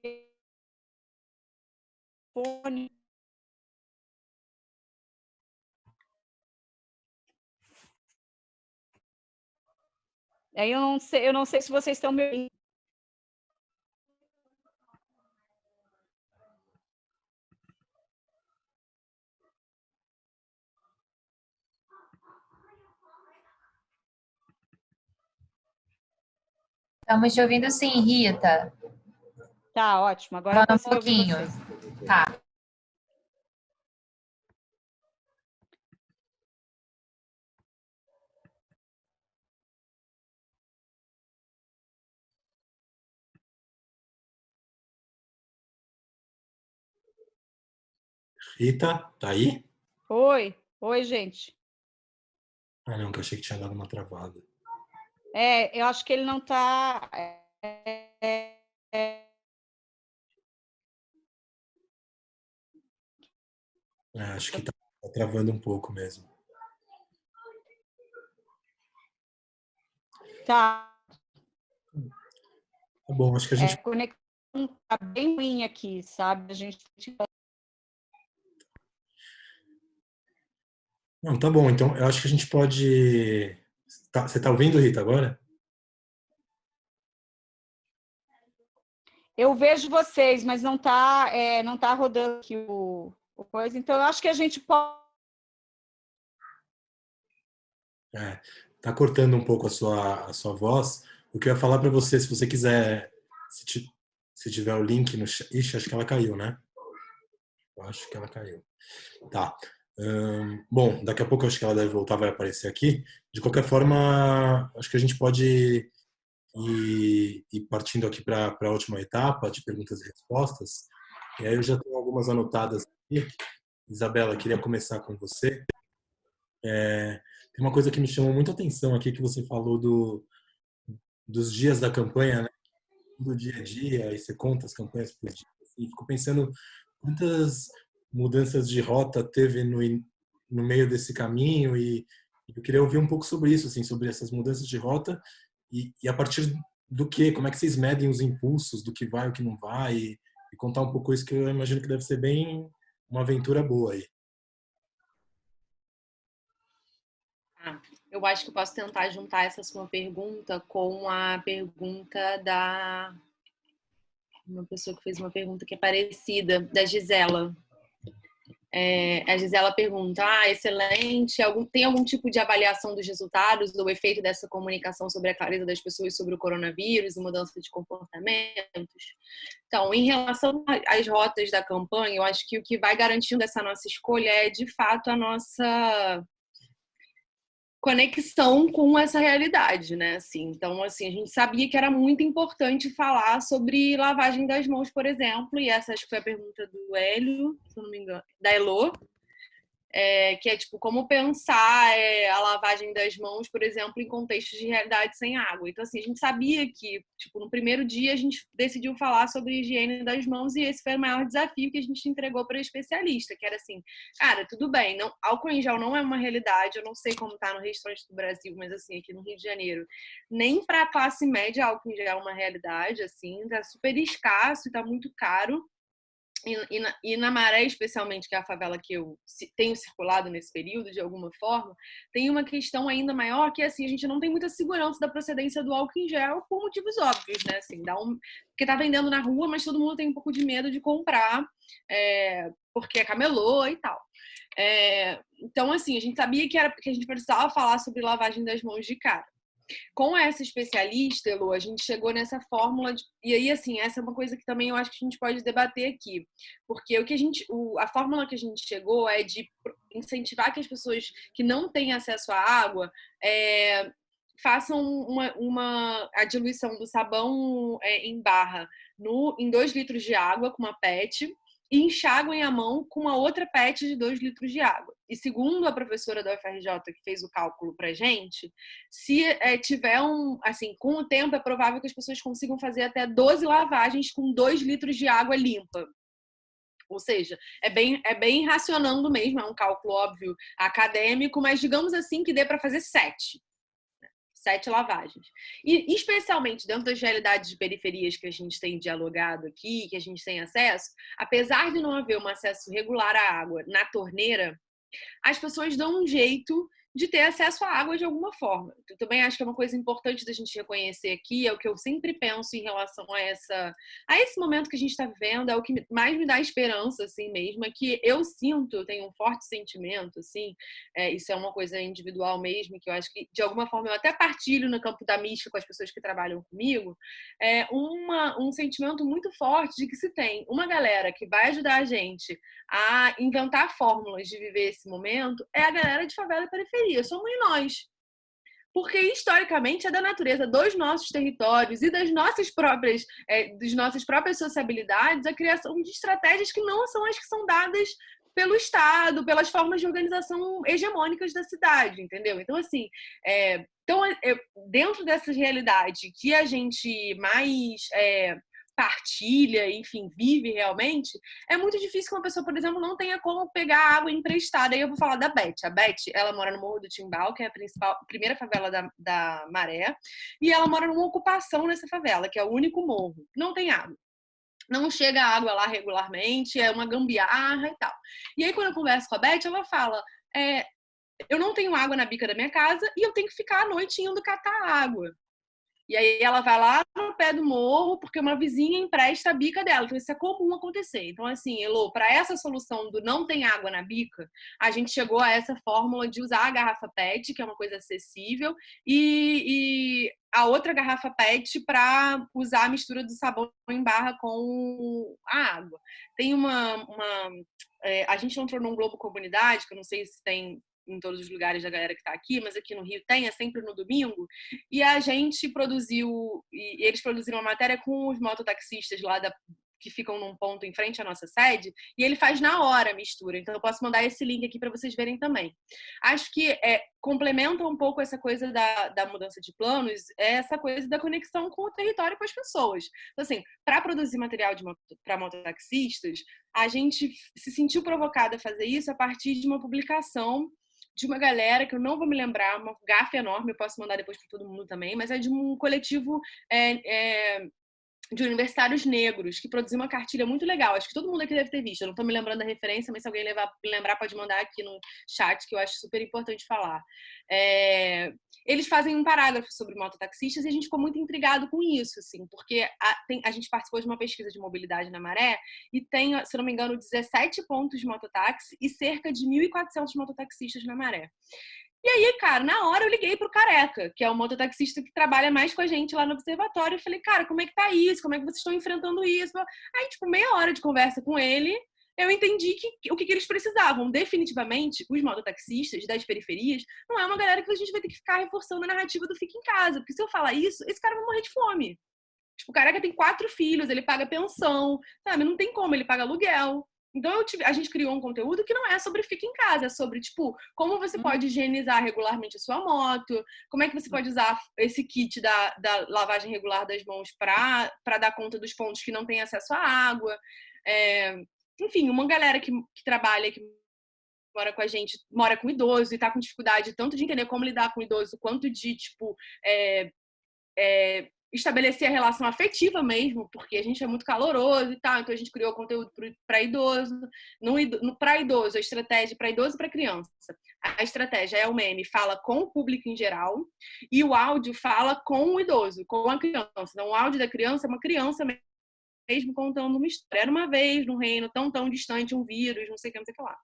Aí eu não sei se vocês estão me ouvindo. Estamos te ouvindo sim, Rita. Tá, ótimo. Agora eu consigo ouvir vocês. Tá. Rita, tá aí? Oi, gente. Ah, não, que eu achei que tinha dado uma travada. Eu acho que ele não está. Acho que tá travando um pouco mesmo. Tá. Tá bom, acho que a gente. A conexão tá bem ruim aqui, sabe? A gente. Não, tá bom. Então, eu acho que a gente pode. Você tá ouvindo, Rita, agora? Eu vejo vocês, mas não tá rodando aqui o coisa. Então, eu acho que a gente pode. Tá cortando um pouco a sua voz. O que eu ia falar para você, se você quiser, se tiver o link no chat. Ixi, acho que ela caiu, né? Eu acho que ela caiu. Tá. Bom, daqui a pouco eu acho que ela deve voltar, vai aparecer aqui. De qualquer forma, acho que a gente pode ir partindo aqui para a última etapa de perguntas e respostas. E aí eu já tenho algumas anotadas aqui. Isabela, queria começar com você. Tem uma coisa que me chamou muita atenção aqui, que você falou dos dias da campanha, né? Do dia a dia, e você conta as campanhas por dia. E fico pensando quantas mudanças de rota teve no meio desse caminho, e eu queria ouvir um pouco sobre isso, assim, sobre essas mudanças de rota e a partir do que, como é que vocês medem os impulsos do que vai, o que não vai, e contar um pouco isso, que eu imagino que deve ser bem uma aventura boa aí. Eu acho que eu posso tentar juntar essa sua pergunta com a pergunta da uma pessoa que fez uma pergunta que é parecida, da Gisela. A Gisela pergunta, excelente, tem algum tipo de avaliação dos resultados, do efeito dessa comunicação sobre a clareza das pessoas sobre o coronavírus e mudança de comportamentos? Então, em relação às rotas da campanha, eu acho que o que vai garantindo essa nossa escolha é, de fato, a nossa conexão com essa realidade, né? Assim, então, assim, a gente sabia que era muito importante falar sobre lavagem das mãos, por exemplo, e essa acho que foi a pergunta do Hélio, se eu não me engano, da Elô, que é tipo como pensar a lavagem das mãos, por exemplo, em contextos de realidade sem água. Então, assim, a gente sabia que, tipo, no primeiro dia a gente decidiu falar sobre higiene das mãos e esse foi o maior desafio que a gente entregou para o especialista, que era assim, cara, tudo bem, não, álcool em gel não é uma realidade, eu não sei como tá no restante do Brasil, mas assim, aqui no Rio de Janeiro, nem para a classe média álcool em gel é uma realidade, assim, tá super escasso e tá muito caro. E na Maré, especialmente, que é a favela que eu tenho circulado nesse período, de alguma forma, tem uma questão ainda maior, que assim, a gente não tem muita segurança da procedência do álcool em gel por motivos óbvios, né? Assim, porque tá vendendo na rua, mas todo mundo tem um pouco de medo de comprar, porque é camelô e tal. Então, assim, a gente sabia que a gente precisava falar sobre lavagem das mãos de cara. Com essa especialista, Elô, a gente chegou nessa fórmula e aí, assim, essa é uma coisa que também eu acho que a gente pode debater aqui, porque a fórmula que a gente chegou é de incentivar que as pessoas que não têm acesso à água façam a diluição do sabão em barra em 2 litros de água com uma PET e enxaguem a mão com uma outra PET de 2 litros de água. E segundo a professora da UFRJ que fez o cálculo pra gente, se tiver assim, com o tempo é provável que as pessoas consigam fazer até 12 lavagens com 2 litros de água limpa. Ou seja, é bem racionando mesmo, é um cálculo óbvio acadêmico, mas digamos assim que dê para fazer 7 lavagens. E especialmente dentro das realidades de periferias que a gente tem dialogado aqui, que a gente tem acesso, apesar de não haver um acesso regular à água na torneira, as pessoas dão um jeito de ter acesso à água de alguma forma. Eu também acho que é uma coisa importante da gente reconhecer aqui, é o que eu sempre penso em relação a esse momento que a gente está vivendo, é o que mais me dá esperança, assim mesmo, é que eu tenho um forte sentimento, assim, isso é uma coisa individual mesmo, que eu acho que, de alguma forma, eu até partilho no campo da mística com as pessoas que trabalham comigo, um sentimento muito forte de que se tem uma galera que vai ajudar a gente a inventar fórmulas de viver esse momento, é a galera de favela e periferia. Somos nós. Porque, historicamente, é da natureza dos nossos territórios e das nossas próprias sociabilidades a criação de estratégias que não são as que são dadas pelo Estado, pelas formas de organização hegemônicas da cidade, entendeu? Então, assim, dentro dessa realidade que a gente mais partilha, enfim, vive realmente, é muito difícil que uma pessoa, por exemplo, não tenha como pegar água emprestada. Aí eu vou falar da Beth. A Beth, ela mora no Morro do Timbal, que é a primeira favela da Maré, e ela mora numa ocupação nessa favela, que é o único morro. Não tem água. Não chega água lá regularmente, é uma gambiarra e tal. E aí, quando eu converso com a Beth, ela fala, eu não tenho água na bica da minha casa e eu tenho que ficar à noite indo catar água. E aí ela vai lá no pé do morro porque uma vizinha empresta a bica dela. Então isso é comum acontecer. Então assim, Elô, para essa solução do não tem água na bica, a gente chegou a essa fórmula de usar a garrafa PET, que é uma coisa acessível, e a outra garrafa PET para usar a mistura do sabão em barra com a água. Tem a gente entrou num Globo Comunidade, que eu não sei se tem em todos os lugares da galera que está aqui, mas aqui no Rio tem, é sempre no domingo, e a gente e eles produziram uma matéria com os mototaxistas lá que ficam num ponto em frente à nossa sede, e ele faz na hora a mistura, então eu posso mandar esse link aqui para vocês verem também. Acho que complementa um pouco essa coisa da mudança de planos, essa coisa da conexão com o território e com as pessoas. Então, assim, para produzir material para mototaxistas, a gente se sentiu provocada a fazer isso a partir de uma publicação de uma galera que eu não vou me lembrar, uma gafe enorme, eu posso mandar depois para todo mundo também, mas é de um coletivo de universitários negros que produziu uma cartilha muito legal. Acho que todo mundo aqui deve ter visto. Eu não estou me lembrando da referência, mas se alguém lembrar, pode mandar aqui no chat, que eu acho super importante falar. eles fazem um parágrafo sobre mototaxistas e a gente ficou muito intrigado com isso, assim, porque a gente participou de uma pesquisa de mobilidade na Maré e tem, se não me engano, 17 pontos de mototáxi e cerca de 1.400 mototaxistas na Maré. E aí, cara, na hora eu liguei pro Careca, que é o mototaxista que trabalha mais com a gente lá no observatório, e falei, cara, como é que tá isso? Como é que vocês estão enfrentando isso? Aí, tipo, meia hora de conversa com ele, eu entendi o que eles precisavam. Definitivamente, os mototaxistas das periferias não é uma galera que a gente vai ter que ficar reforçando a narrativa do fica em casa. Porque se eu falar isso, esse cara vai morrer de fome. Tipo, o Careca tem 4 filhos, ele paga pensão, sabe? Não tem como, ele paga aluguel. Então, a gente criou um conteúdo que não é sobre fica em casa, é sobre, tipo, como você pode higienizar regularmente a sua moto, como é que você pode usar esse kit da lavagem regular das mãos para dar conta dos pontos que não têm acesso à água. Enfim, uma galera que trabalha, que mora com a gente, mora com idoso e tá com dificuldade tanto de entender como lidar com o idoso, quanto de, tipo, estabelecer a relação afetiva mesmo, porque a gente é muito caloroso e tal, então a gente criou conteúdo para idoso. Para idoso, a estratégia para idoso e para criança. A estratégia é o meme, fala com o público em geral, e o áudio fala com o idoso, com a criança. Então, o áudio da criança é uma criança mesmo contando uma história. Era uma vez, num reino tão distante, um vírus, não sei o que, não sei o que lá.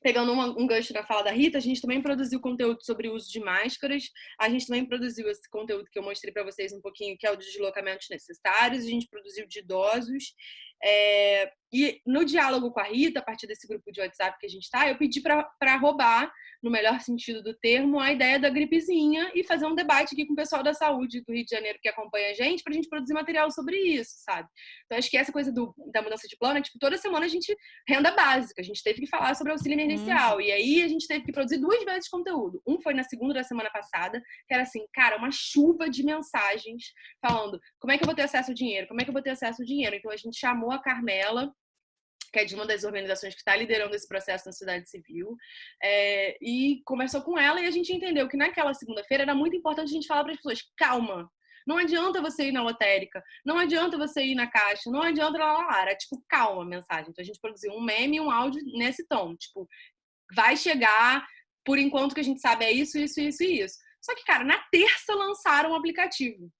Pegando um gancho da fala da Rita, a gente também produziu conteúdo sobre o uso de máscaras, a gente também produziu esse conteúdo que eu mostrei para vocês um pouquinho, que é o de deslocamentos necessários, a gente produziu de idosos. E no diálogo com a Rita, a partir desse grupo de WhatsApp que a gente tá, eu pedi para roubar, no melhor sentido do termo, a ideia da gripezinha e fazer um debate aqui com o pessoal da saúde do Rio de Janeiro que acompanha a gente, pra gente produzir material sobre isso, sabe? Então, acho que essa coisa da mudança de plano, tipo, toda semana a gente, renda básica, a gente teve que falar sobre auxílio emergencial, e aí a gente teve que produzir 2 vezes conteúdo. Um foi na segunda da semana passada, que era assim, cara, uma chuva de mensagens falando como é que eu vou ter acesso ao dinheiro, como é que eu vou ter acesso ao dinheiro. Então, a gente chamou a Carmela, que é de uma das organizações que está liderando esse processo na sociedade civil, e conversou com ela e a gente entendeu que naquela segunda-feira era muito importante a gente falar para as pessoas, calma, não adianta você ir na lotérica, não adianta você ir na caixa, não adianta lá, era tipo, calma a mensagem. Então a gente produziu um meme e um áudio nesse tom, tipo, vai chegar, por enquanto o que a gente sabe é isso, isso, isso e isso. Só que, cara, na terça lançaram um aplicativo.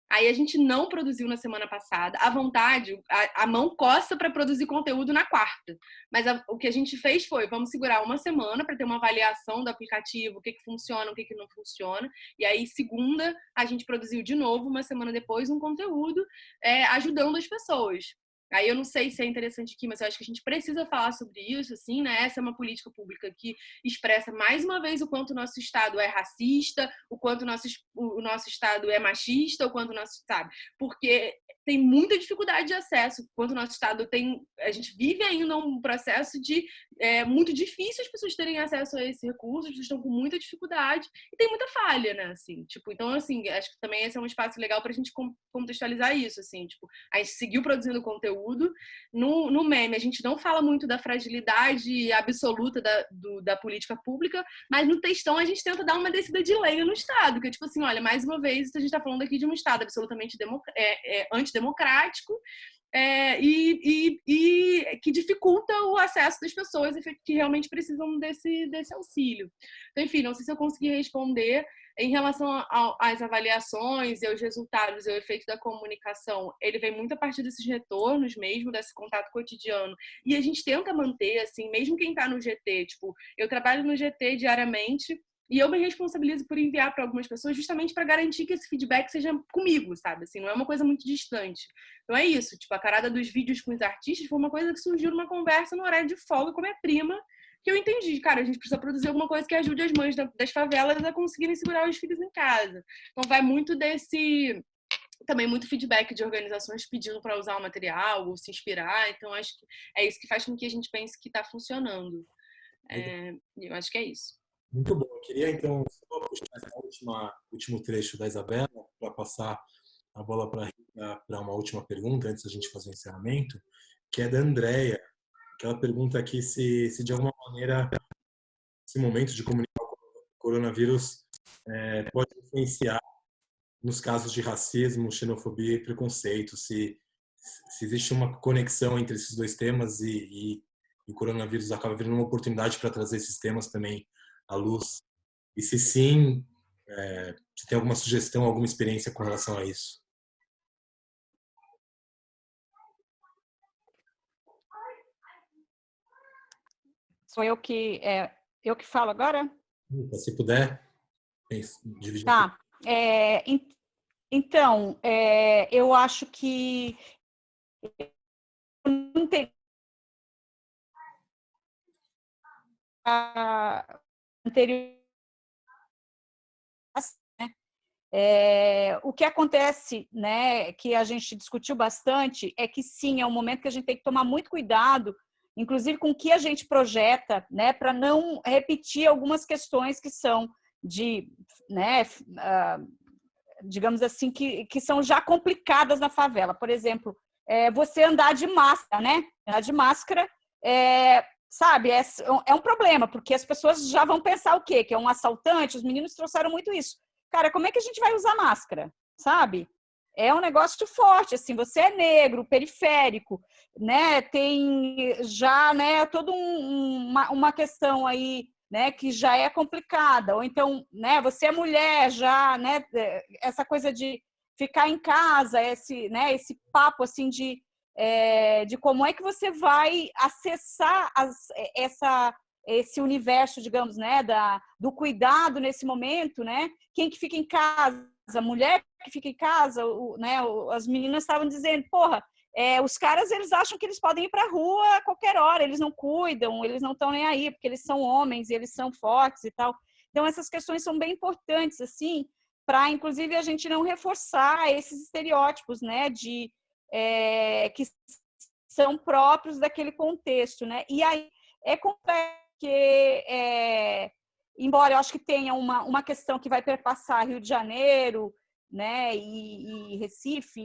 Aí a gente não produziu na semana passada. À vontade, a mão coça para produzir conteúdo na quarta. Mas o que a gente fez foi, vamos segurar uma semana para ter uma avaliação do aplicativo, o que funciona, o que não funciona. E aí, segunda, a gente produziu de novo, uma semana depois, um conteúdo ajudando as pessoas. Aí eu não sei se é interessante aqui, mas eu acho que a gente precisa falar sobre isso, assim, né? Essa é uma política pública que expressa mais uma vez o quanto o nosso Estado é racista, o quanto o nosso Estado é machista, o quanto o nosso, sabe? Porque tem muita dificuldade de acesso, o quanto o nosso Estado tem... A gente vive ainda um processo de... muito difícil as pessoas terem acesso a esse recurso, as pessoas estão com muita dificuldade e tem muita falha, né? Assim, tipo, então, assim, acho que também esse é um espaço legal pra gente contextualizar isso, assim, tipo, a gente seguiu produzindo conteúdo. No meme, a gente não fala muito da fragilidade absoluta da política pública, mas no textão a gente tenta dar uma descida de lenha no Estado, que é tipo assim, olha, mais uma vez, a gente está falando aqui de um Estado absolutamente antidemocrático, e que dificulta o acesso das pessoas que realmente precisam desse auxílio. Então, enfim, não sei se eu consegui responder. Em relação às avaliações e aos resultados e ao efeito da comunicação, ele vem muito a partir desses retornos mesmo, desse contato cotidiano. E a gente tenta manter, assim, mesmo quem está no GT, tipo, eu trabalho no GT diariamente e eu me responsabilizo por enviar para algumas pessoas justamente para garantir que esse feedback seja comigo, sabe? Assim, não é uma coisa muito distante. Então é isso, tipo, a carada dos vídeos com os artistas foi uma coisa que surgiu numa conversa no horário de folga com a minha prima, que eu entendi, cara, a gente precisa produzir alguma coisa que ajude as mães das favelas a conseguirem segurar os filhos em casa. Então vai muito também muito feedback de organizações pedindo para usar o material ou se inspirar. Então acho que é isso que faz com que a gente pense que está funcionando. Eu acho que é isso. Muito bom. Eu queria, então, só puxar esse último trecho da Isabela para passar a bola para uma última pergunta antes da gente fazer o encerramento, que é da Andrea, que ela pergunta aqui se de alguma maneira esse momento de comunicar o coronavírus pode influenciar nos casos de racismo, xenofobia e preconceito, se existe uma conexão entre esses 2 temas e o coronavírus acaba virando uma oportunidade para trazer esses temas também à luz E se sim, se tem alguma sugestão, alguma experiência com relação a isso? Sou eu que falo agora? Se puder, dividir um pouco. Tá. Então, eu acho que não tem a anterior, né? O que acontece, né, que a gente discutiu bastante, é que sim, é um momento que a gente tem que tomar muito cuidado, inclusive com o que a gente projeta, né, para não repetir algumas questões que são de, né, digamos assim, que são já complicadas na favela. Por exemplo, você andar de máscara, né? Andar de máscara, sabe, é um problema, porque as pessoas já vão pensar o quê? Que é um assaltante, os meninos trouxeram muito isso. Cara, como é que a gente vai usar máscara, sabe? É um negócio forte, assim, você é negro, periférico, né? Tem já, né, toda uma questão aí, né, que já é complicada, ou então, né, você é mulher já, né, essa coisa de ficar em casa, né, esse papo assim de como é que você vai acessar esse universo, digamos, né, do cuidado nesse momento, né? Quem que fica em casa? A mulher que fica em casa, né? As meninas estavam dizendo, porra, os caras, eles acham que eles podem ir para a rua a qualquer hora, eles não cuidam, eles não estão nem aí, porque eles são homens, eles são fortes e tal. Então, essas questões são bem importantes, assim, para, inclusive, a gente não reforçar esses estereótipos, né, que são próprios daquele contexto, né? E aí é complexo, porque, embora eu acho que tenha uma questão que vai perpassar Rio de Janeiro, né, e Recife,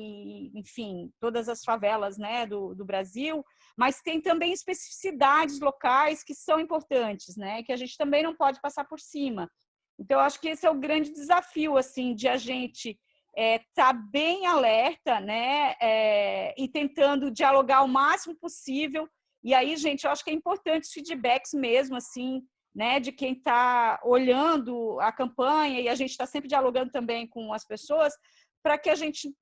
enfim, todas as favelas, né, do Brasil, mas tem também especificidades locais que são importantes, né, que a gente também não pode passar por cima. Então, eu acho que esse é o grande desafio, assim, de a gente estar bem alerta, né, e tentando dialogar o máximo possível. E aí, gente, eu acho que é importante os feedbacks mesmo, assim, né, de quem está olhando a campanha, e a gente está sempre dialogando também com as pessoas, para que a gente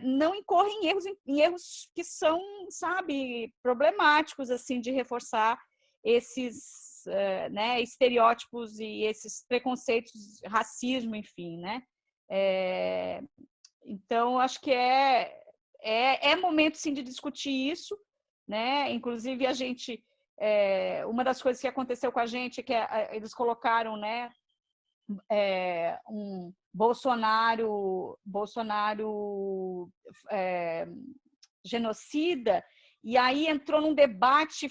não incorra em erros que são, sabe, problemáticos, assim, de reforçar esses né, estereótipos e esses preconceitos, racismo, enfim, né? Então, acho que é momento, sim, de discutir isso, né? Inclusive, a gente uma das coisas que aconteceu com a gente é que eles colocaram, né, um Bolsonaro genocida, e aí entrou num debate,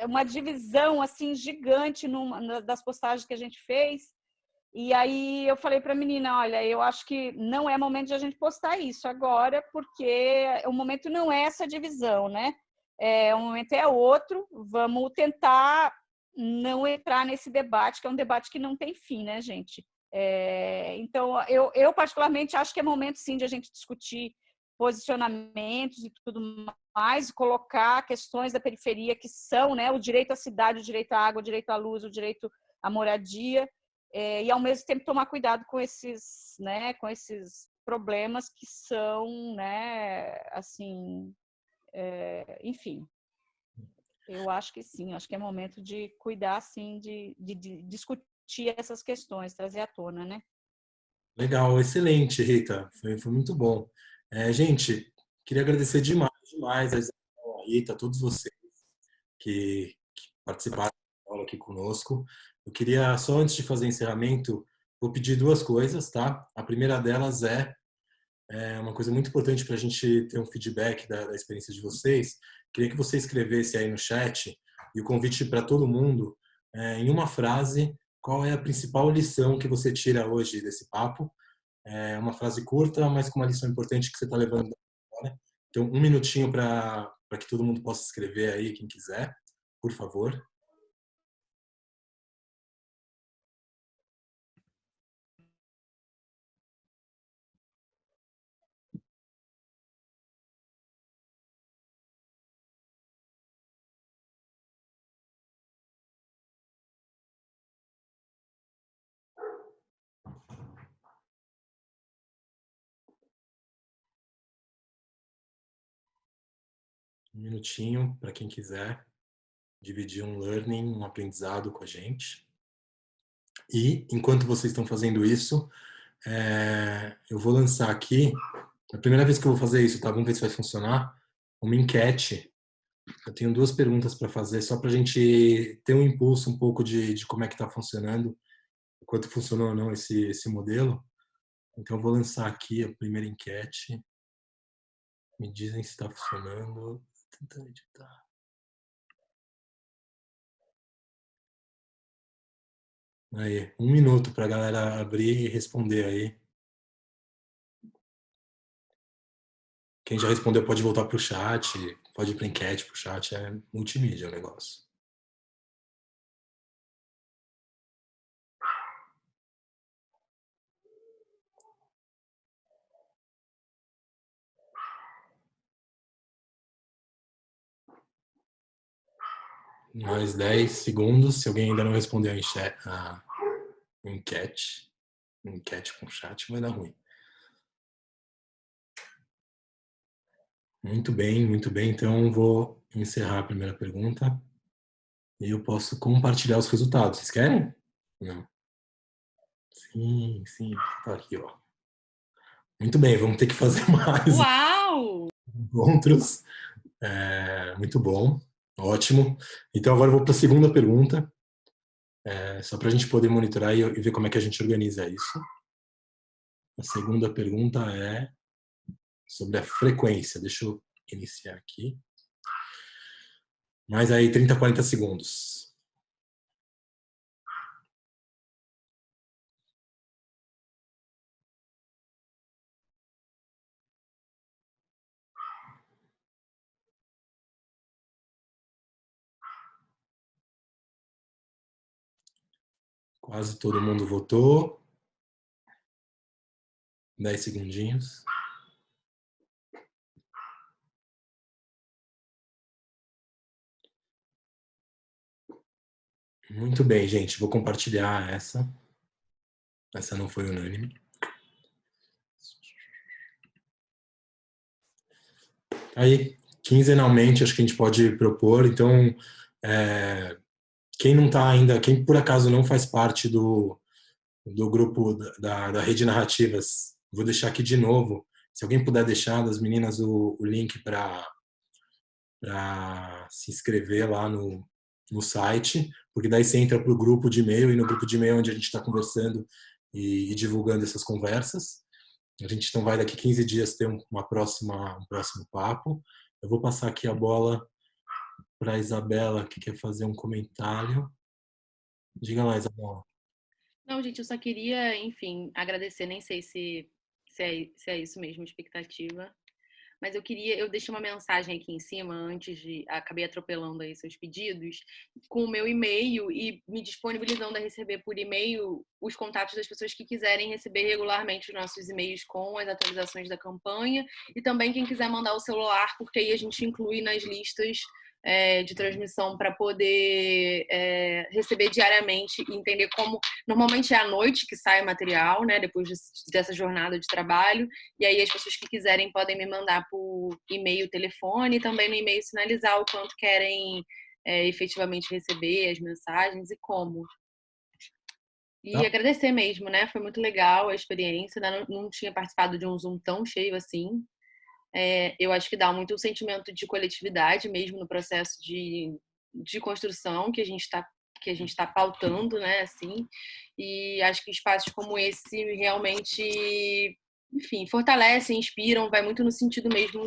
uma divisão assim gigante numa das postagens que a gente fez. E aí eu falei para a menina, olha, eu acho que não é momento de a gente postar isso agora, porque o momento não é essa divisão, né? O momento é outro, vamos tentar não entrar nesse debate, que é um debate que não tem fim, né, gente? Então, eu particularmente acho que é momento, sim, de a gente discutir posicionamentos e tudo mais, colocar questões da periferia que são, né, o direito à cidade, o direito à água, o direito à luz, o direito à moradia, e ao mesmo tempo tomar cuidado com esses, né, com esses problemas que são, né, assim, enfim. Eu acho que sim, acho que é momento de cuidar, sim, de discutir essas questões, trazer à tona, né? Legal, excelente, Rita. Foi muito bom. Gente, queria agradecer demais, demais a Isabel, a Rita, a todos vocês que participaram da aula aqui conosco. Eu queria, só antes de fazer o encerramento, vou pedir duas coisas, tá? A primeira delas é uma coisa muito importante para a gente ter um feedback da experiência de vocês. Queria que você escrevesse aí no chat e o convite para todo mundo, em uma frase, qual é a principal lição que você tira hoje desse papo. Uma frase curta, mas com uma lição importante que você está levando agora. Então, um minutinho para que todo mundo possa escrever aí, quem quiser, por favor. Um minutinho para quem quiser dividir um learning, um aprendizado com a gente. E, enquanto vocês estão fazendo isso, eu vou lançar aqui, a primeira vez que eu vou fazer isso, tá? Vamos ver se vai funcionar, uma enquete. Eu tenho 2 perguntas para fazer, só para a gente ter um impulso um pouco de como é que está funcionando, o quanto funcionou ou não esse modelo. Então, eu vou lançar aqui a primeira enquete. Me dizem se está funcionando. Tô tentando editar. Aí, 1 minuto para a galera abrir e responder aí. Quem já respondeu pode voltar para o chat, pode ir para enquete, para o chat, é multimídia o negócio. Mais 10 segundos, se alguém ainda não respondeu a enquete com chat vai dar ruim. Muito bem, então vou encerrar a primeira pergunta e eu posso compartilhar os resultados. Vocês querem? Não. Sim, tá aqui, ó. Muito bem, vamos ter que fazer mais Uau! encontros. Muito bom, ótimo. Então agora eu vou para a segunda pergunta, só para a gente poder monitorar e ver como é que a gente organiza isso. A segunda pergunta é sobre a frequência. Deixa eu iniciar aqui. Mais aí 30, 40 segundos. Quase todo mundo votou. 10 segundinhos. Muito bem, gente. Vou compartilhar essa. Essa não foi unânime. Aí, quinzenalmente, acho que a gente pode propor. Então, quem não está ainda, quem por acaso não faz parte do grupo da Rede Narrativas, vou deixar aqui de novo. Se alguém puder deixar das meninas o link para se inscrever lá no site, porque daí você entra para o grupo de e-mail, e no grupo de e-mail onde a gente está conversando e divulgando essas conversas. A gente então vai daqui 15 dias ter um próximo papo. Eu vou passar aqui a bola para a Isabela, que quer fazer um comentário. Diga lá, Isabela. Não, gente, eu só queria, enfim, agradecer, nem sei se é isso mesmo, expectativa. Mas eu deixei uma mensagem aqui em cima acabei atropelando aí seus pedidos, com o meu e-mail e me disponibilizando a receber por e-mail os contatos das pessoas que quiserem receber regularmente os nossos e-mails com as atualizações da campanha e também quem quiser mandar o celular, porque aí a gente inclui nas listas de transmissão para poder receber diariamente e entender como. Normalmente é à noite que sai o material, né? Depois dessa jornada de trabalho. E aí as pessoas que quiserem podem me mandar por e-mail, telefone e também no e-mail sinalizar o quanto querem efetivamente receber as mensagens e como. E agradecer mesmo, né? Foi muito legal a experiência. Não tinha participado de um Zoom tão cheio assim. Eu acho que dá muito um sentimento de coletividade mesmo no processo de construção que a gente está pautando, né, assim, e acho que espaços como esse realmente, enfim, fortalecem, inspiram, vai muito no sentido mesmo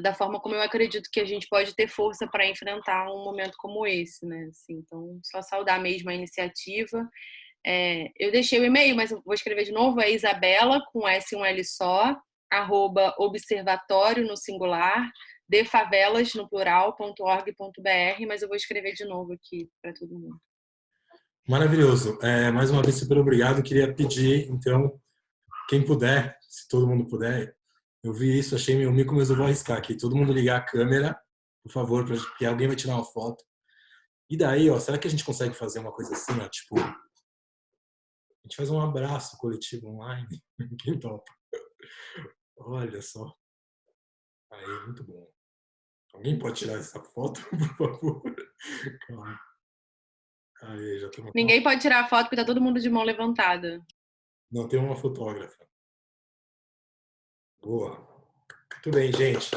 da forma como eu acredito que a gente pode ter força para enfrentar um momento como esse, né, assim, então só saudar mesmo a iniciativa. Eu deixei o e-mail, mas eu vou escrever de novo, é Isabela, com S e um L só, @observatório no singular, de favelas no plural.org.br, mas eu vou escrever de novo aqui para todo mundo. Maravilhoso. Mais uma vez, super obrigado. Queria pedir, então, quem puder, se todo mundo puder, eu vi isso, achei meu mico, mas eu vou arriscar aqui. Todo mundo ligar a câmera, por favor, porque alguém vai tirar uma foto. E daí, ó, será que a gente consegue fazer uma coisa assim, ó, tipo, a gente faz um abraço coletivo online? Quem topa? Olha só. Aí, muito bom. Alguém pode tirar essa foto, por favor? Calma. Aí, já estamos... Ninguém pode tirar a foto porque tá todo mundo de mão levantada. Não, tem uma fotógrafa. Boa. Muito bem, gente.